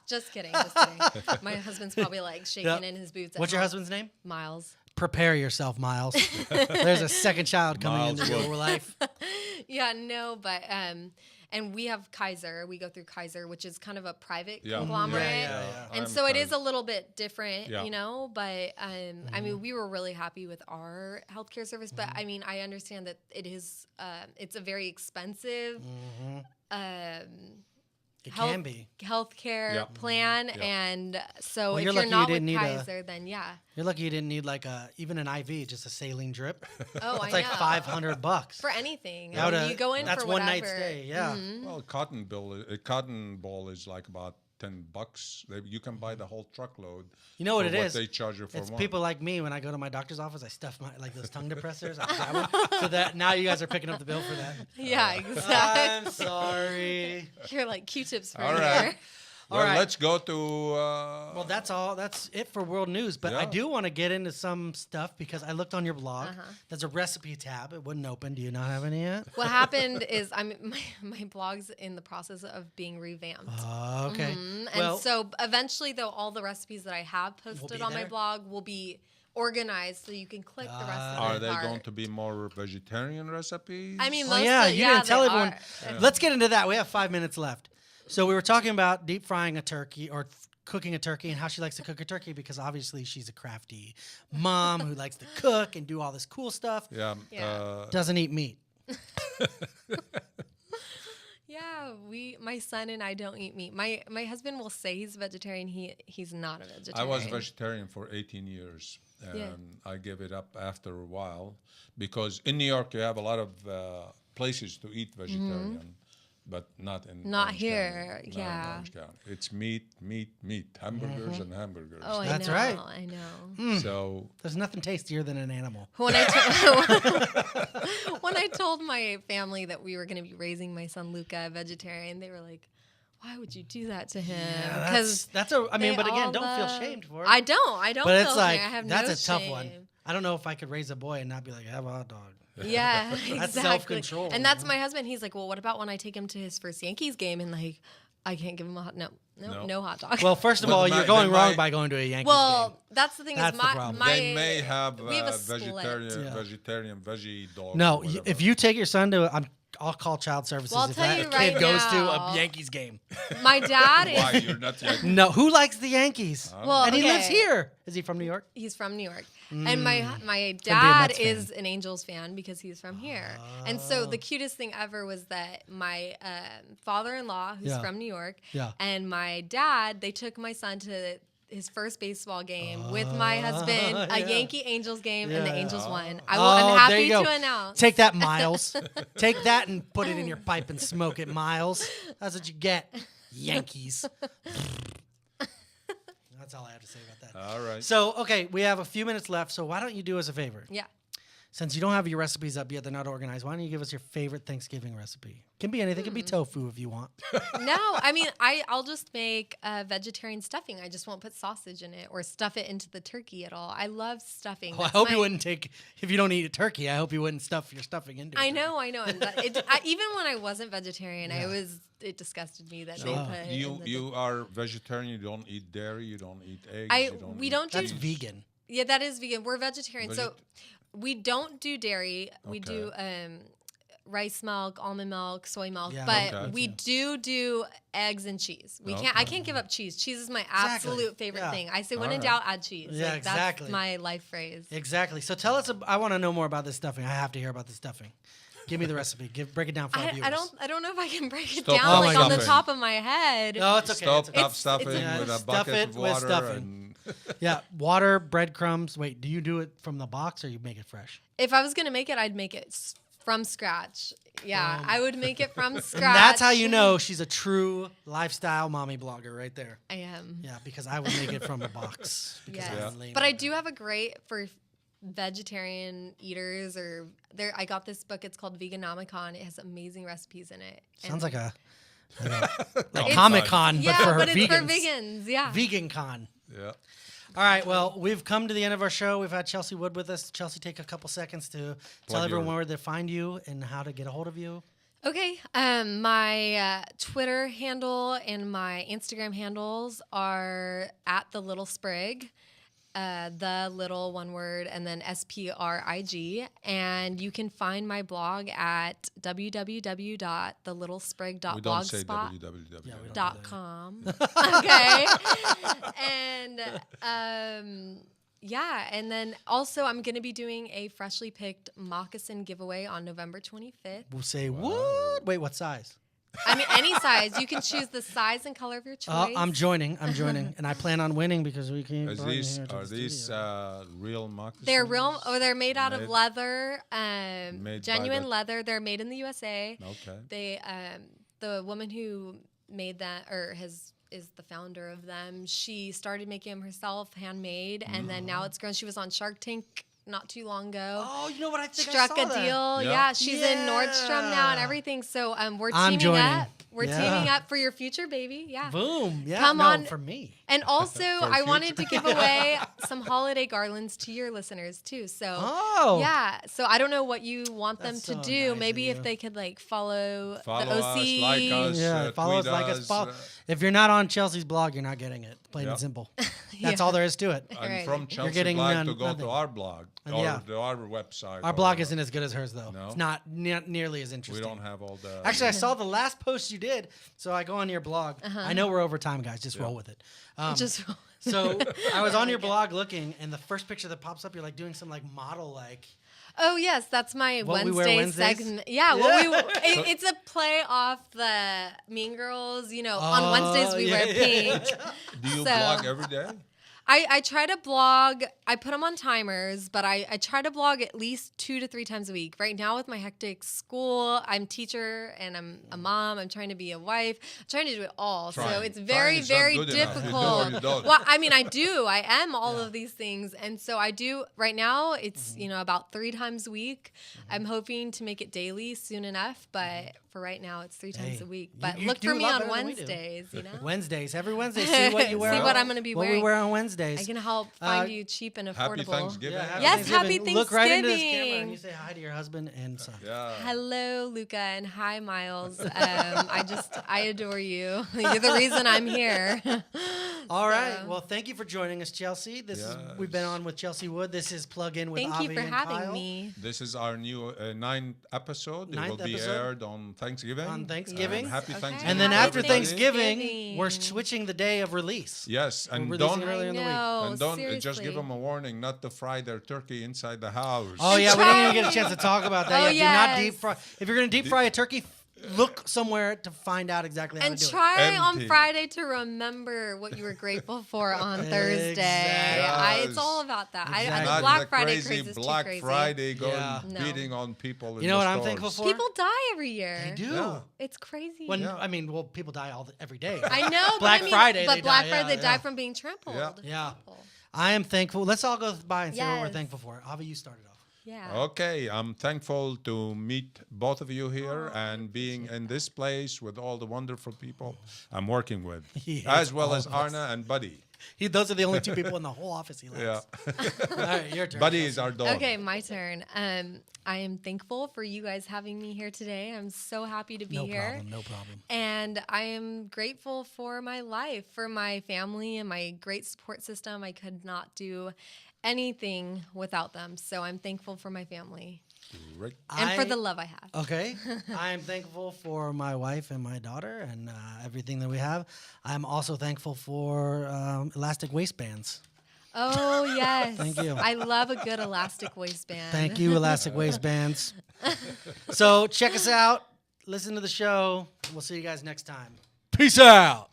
C: Just kidding, just kidding. My husband's probably like shaking
A: Yep.
C: in his boots. at
A: What's your
C: home.
A: husband's name?
C: Miles.
A: Prepare yourself, Miles. There's a second child coming
B: Miles
A: into your
B: Wood.
A: life.
C: Yeah, no, but and we have Kaiser. We go through Kaiser, which is kind of a private
B: Yeah.
C: conglomerate.
A: Yeah, yeah.
C: And
B: I'm
C: so it is
B: Kaiser.
C: a little bit different,
B: Yeah.
C: you know, but I
A: Mm-hmm.
C: mean, we were really happy with our healthcare service, but I mean, I understand that it is, it's a very expensive,
A: Mm-hmm. It can be.
C: healthcare
B: Yeah.
C: plan.
B: Yeah.
C: And so
A: Well,
C: if
A: you're
C: you're
A: lucky
C: not
A: you
C: with
A: didn't need a-
C: Kaiser, then yeah.
A: You're lucky you didn't need like even an IV, just a saline drip.
C: Oh,
A: That's
C: I
A: like
C: know.
A: $500
C: For anything.
A: That
C: I mean,
A: woulda-
C: you go in
A: that's
C: for
A: one
C: whatever.
A: night stay. Yeah.
B: Well, cotton ball is like about $10. You can buy the whole truckload.
A: You know what
B: for
A: it is?
B: They charge you for
A: It's
B: one.
A: people like me when I go to my doctor's office. I stuff my like those tongue depressors. I grab one, so that now you guys are picking up the bill for that.
C: Yeah, exactly.
A: I'm sorry.
C: You're like Q-tips for
B: All
C: here.
B: right.
A: All
B: Well,
A: right.
B: let's go to.
A: Well, that's all. That's it for world news. But I
B: Yeah.
A: do want to get into some stuff because I looked on your blog.
C: Uh-huh.
A: There's a recipe tab. It wouldn't open. Do you not have any yet?
C: What happened is my blog's in the process of being revamped.
A: Okay.
C: And
A: Well,
C: so eventually, though, all the recipes that I have
A: be
C: posted on my
A: there?
C: blog will be organized so you can click the rest of
B: Are
C: it
B: they
C: apart.
B: going to be more vegetarian recipes?
C: I mean,
A: oh
C: most
A: yeah,
C: of,
A: you
C: yeah,
A: didn't tell
C: they
A: everyone.
C: are.
A: Let's get into that. We have 5 minutes left. So we were talking about deep frying a turkey or cooking a turkey and how she likes to cook a turkey because obviously she's a crafty mom who likes to cook and do all this cool stuff.
B: Yeah.
C: Yeah.
A: Doesn't eat meat.
C: Yeah, my son and I don't eat meat. My husband will say he's a vegetarian. He's not a
B: I
C: vegetarian.
B: was vegetarian for 18 years, and
C: Yeah.
B: I gave it up after a while because in New York you have a lot of places to eat vegetarian, but not in
C: Not
B: Orange
C: here,
B: County. Not in
C: yeah.
B: Orange County. It's meat, hamburgers and hamburgers.
C: Oh, I
A: That's
C: know.
A: right.
C: I know.
B: So
A: There's nothing tastier than an animal.
C: When when I told my family that we were going to be raising my son Luca a vegetarian, they were like, "Why would you do that to him?"
A: That's a. I mean,
C: they
A: but again,
C: all
A: don't feel
C: love-
A: shamed for it.
C: I don't. I don't.
A: But
C: feel
A: it's like
C: shame. I have
A: that's
C: no
A: a tough one.
C: shame.
A: I don't know if I could raise a boy and not be like, have a hot dog.
C: Yeah, exactly.
A: That's self-control,
C: And that's
A: you
C: my husband. He's like, "Well, what about when I take him to his first Yankees game and like I can't give him a no hot dog."
A: Well, first of
B: Well,
A: all,
B: they
A: you're
B: might-
A: going
B: they
A: wrong
B: might-
A: by going to a Yankees
C: well,
A: game.
C: that's the thing.
A: That's
C: is
A: the
C: my
A: problem.
C: my
B: they may have
C: we have a split.
B: vegetarian veggie dog.
A: No,
B: or whatever.
A: if you take your son to, I'll call child services
C: Well, I'll
A: if
C: tell
A: that
C: you
A: kid
C: right
A: goes to
C: now.
A: a Yankees game.
C: my dad
B: Why
C: is
B: you're not like
A: No, who likes the Yankees?
C: well,
A: And he lives
C: okay.
A: here. Is he from New York?
C: He's from New York. And my
A: a
C: dad
A: Mets
C: is an Angels fan because he's from here. And so the cutest thing ever was that my father-in-law, who's
A: Yeah.
C: from New York,
A: Yeah.
C: and my dad, they took my son to his first baseball game with my husband, a
A: yeah.
C: Yankee Angels game, and the
A: Yeah.
C: Angels won.
A: Oh,
C: I'm
A: there
C: happy
A: you go.
C: to announce.
A: Take that, Miles. Take that and put it in your pipe and smoke it, Miles. That's what you get. Yankees. That's all I have to say about that.
B: all right.
A: So, okay, we have a few minutes left. So, why don't you do us a favor?
C: Yeah.
A: Since you don't have your recipes up yet, they're not organized. Why don't you give us your favorite Thanksgiving recipe? Can be anything. Can be tofu if you want.
C: No, I mean, I'll just make vegetarian stuffing. I just won't put sausage in it or stuff it into the turkey at all. I love stuffing.
A: Oh, I
C: That's
A: hope you
C: my-
A: wouldn't take, if you don't eat a turkey, I hope you wouldn't stuff your stuffing into it.
C: I know. And even when I wasn't vegetarian, it disgusted me that they
B: So
C: put.
B: you are vegetarian. You don't eat dairy. You don't eat eggs.
C: We
B: eat
C: don't do-
A: That's vegan.
C: Yeah, that is vegan. We're vegetarian, so we don't do dairy. We do rice milk, almond milk, soy milk,
A: Yeah,
C: but
B: okay.
C: we do eggs and cheese. We can't. I can't give up cheese. Cheese is my
A: Exactly.
C: absolute favorite
A: Yeah.
C: thing. I say, when in
B: Alright.
C: doubt, add cheese.
A: Yeah,
C: Like,
A: exactly.
C: That's my life phrase.
A: Exactly. So tell us, I want to know more about this stuffing. I have to hear about the stuffing. Give me the recipe. Break it down for our viewers.
C: I don't know if I can break it
B: Stop
C: down
A: my
C: like on the
B: stuffing.
C: top of my head.
A: No, it's okay.
B: Stop
A: It's okay.
B: top stuffing
C: it's-
B: with a
A: Stuff
B: bucket
A: it
B: of
A: with
B: water
A: stuffing.
B: and
A: Yeah, water, breadcrumbs. Wait, do you do it from the box or you make it fresh?
C: If I was gonna make it, I'd make it from scratch. Yeah, I would make it from scratch.
A: And that's how you know she's a true lifestyle mommy blogger right there.
C: I am.
A: Yeah, because I would make it from a box. Because
C: Yes.
A: I'm lame
C: But I
A: like
C: do have a great for vegetarian eaters or there. I got this book. It's called Veganomicon. It has amazing recipes in it.
A: that. Sounds like a
B: It's-
A: Comic Con,
C: yeah,
A: but for
C: but it's
A: vegans.
C: for vegans. Yeah.
A: Vegan Con.
B: yeah.
A: All right, well, we've come to the end of our show. We've had Chelsie Wood with us. Chelsie, take a couple seconds to tell everyone where to find you and how to get a hold of you.
C: Okay. My Twitter handle and my Instagram handles are at the Little Sprig. The little one word and then SPRIG. And you can find my blog at
B: We don't say
C: www.thelittleSprig.blogspot.com.
B: www.
A: Yeah, we don't.
C: .com. Okay. And yeah, and then also I'm going to be doing a freshly picked moccasin giveaway on November 25th.
A: We'll say, what? Wait, what size?
C: I mean, any size. You can choose the size and color of your choice.
A: I'm joining, and I plan on winning because we can't.
B: Are these real moccasins?
C: They're real. Oh, they're made out of
B: Made-
C: leather,
B: Made by
C: genuine
B: the-
C: leather. They're made in the USA.
B: Okay.
C: They, the woman who made that, or is the founder of them. She started making them herself, handmade, and then now it's grown. She was on Shark Tank not too long ago.
A: Oh, you know what? I think
C: Struck
A: I saw
C: a
A: that.
C: deal.
B: Yeah.
C: Yeah, she's in Nordstrom now and
A: Yeah.
C: everything. So we're
A: I'm
C: teaming
A: joining.
C: up. We're
A: Yeah.
C: teaming up for your future, baby. Yeah.
A: Boom. Yeah.
C: Come
A: no,
C: on.
A: for me.
C: And also, I wanted to
B: future.
C: give away some holiday garlands to your listeners too. So,
A: Oh.
C: yeah. So I don't know what you want them
A: That's
C: to
A: so
C: do.
A: nice
C: Maybe
A: of
C: if
A: you.
C: they could like follow
B: Follow
C: the OC.
B: us, like us,
A: Yeah, follow us,
B: tweet
A: like us. If you're not on Chelsea's blog, you're not getting it. Plain
B: Yeah.
A: and simple.
C: Yeah.
A: That's all there is to it.
B: And
C: Right.
B: from Chelsea
A: getting
B: Blog
A: none-
B: to go
A: nothing.
B: to our blog or
A: Yeah.
B: to our website.
A: Our
B: or-
A: blog isn't as good as hers, though.
B: No?
A: It's not nearly as
B: We
A: interesting.
B: don't have all the.
A: Actually, I saw the last post you did, so I go on your blog. I know we're over time, guys. Just
B: Yeah.
A: roll with it.
C: Just
A: So I was on your
C: like it.
A: blog looking, and the first picture that pops up, you're like doing some like model like.
C: Oh yes, that's my
A: What we wear
C: Wednesday
A: Wednesdays?
C: segment. Yeah,
A: Yeah.
C: it's a play off the Mean Girls. You know, on
A: Oh,
C: Wednesdays we wear pink.
B: Do you
C: So-
B: blog every day?
C: I try to blog. I put them on timers, but I try to blog at least 2 to 3 times a week. Right now with my hectic school, I'm a teacher and I'm a mom. I'm trying to be a wife. I'm trying to do it all. So
B: Trying.
C: it's
B: Trying
C: very,
B: is not
C: very
B: good enough. You do or
C: difficult.
B: you don't.
C: Well, I mean, I do. I am all of these things. And so I do right now it's, about 3 times a week. I'm hoping to make it daily soon enough, but for right now it's 3 times
A: Hey,
C: a week.
A: you-
C: But
A: you
C: look
A: do
C: for
A: a
C: me
A: lot
C: on
A: better than we do.
C: Wednesdays,
A: Wednesdays, every Wednesday. See what you wear.
C: See what I'm gonna be
A: what
C: wearing.
A: we wear on Wednesdays.
C: I can help find you cheap and affordable.
B: Happy Thanksgiving.
C: Yes, happy
A: Look right into this camera
C: Thanksgiving.
A: and you say hi to your husband and son.
B: Yeah.
C: Hello, Luca, and hi, Miles. I adore you. You're the reason I'm here.
A: All right. Well, thank you for joining us, Chelsea. We've been
B: Yes.
A: on with Chelsea Wood. This is Plug In with
C: Thank
A: Avi
C: you for
A: and
C: having
A: Kyle.
C: me.
B: This is our new 9th episode. It
A: Ninth
B: will be
A: episode.
B: aired on Thanksgiving.
A: On Thanksgiving.
B: And happy
C: Okay.
B: Thanksgiving.
A: And then
B: to
A: after
B: everybody.
A: Thanksgiving, we're
C: Thanksgiving.
A: switching the day of release.
B: Yes, and
A: We're
B: don't
A: releasing earlier in the week.
B: and don't just
C: seriously.
B: give them a warning not to fry their turkey inside the house.
A: Oh yeah, we didn't even get a chance to talk about that
C: Oh,
A: yet. Do not
C: yes.
A: deep fry. If you're gonna deep fry a turkey, look somewhere to find out exactly how
C: And
A: to do
C: try on
B: Empty.
C: Friday to remember what you were grateful for on Thursday.
A: Exactly.
C: It's all about that.
A: Exactly.
C: I,
B: Not
C: the Black
B: the
C: Friday
B: crazy
C: craze is
B: Black
C: too crazy.
B: Friday going
A: Yeah.
C: No.
B: beating on people. In
A: You know
B: the
A: what I'm
B: stores.
A: thankful for?
C: People die every year.
A: it. They do.
B: Yeah.
C: It's crazy.
A: When
B: Yeah.
A: I mean, well, people die every day.
C: I know,
A: Black
C: but I mean,
A: Friday,
C: but
A: they
C: Black
A: die,
C: Friday
A: yeah,
C: they
A: yeah.
C: die from being trampled.
B: Yeah.
A: Yeah. I am thankful. Let's all go by and say what we're
C: Yes.
A: thankful for. Avi, you started off.
C: Yeah.
B: Okay, I'm thankful to meet both of you here and being in this place with all the wonderful people I'm working with,
A: He hates
B: as well
A: all
B: as
A: of us.
B: Arna and Buddy.
A: Those are the only 2 people in the whole office he likes.
B: Yeah,
A: All right, your turn.
B: Buddy
A: Chelsea.
B: is our dog.
C: Okay, my turn. I am thankful for you guys having me here today. I'm so happy to be
A: No
C: here.
A: problem. No problem.
C: And I am grateful for my life, for my family, and my great support system. I could not do anything without them. So I'm thankful for my family
B: Great.
C: and for the love I have.
A: Okay. I am thankful for my wife and my daughter and everything that we have. I'm also thankful for elastic waistbands.
C: Oh, yes.
A: Thank you.
C: I love a good elastic waistband.
A: Thank you, elastic waistbands. So check us out. Listen to the show. We'll see you guys next time. Peace out.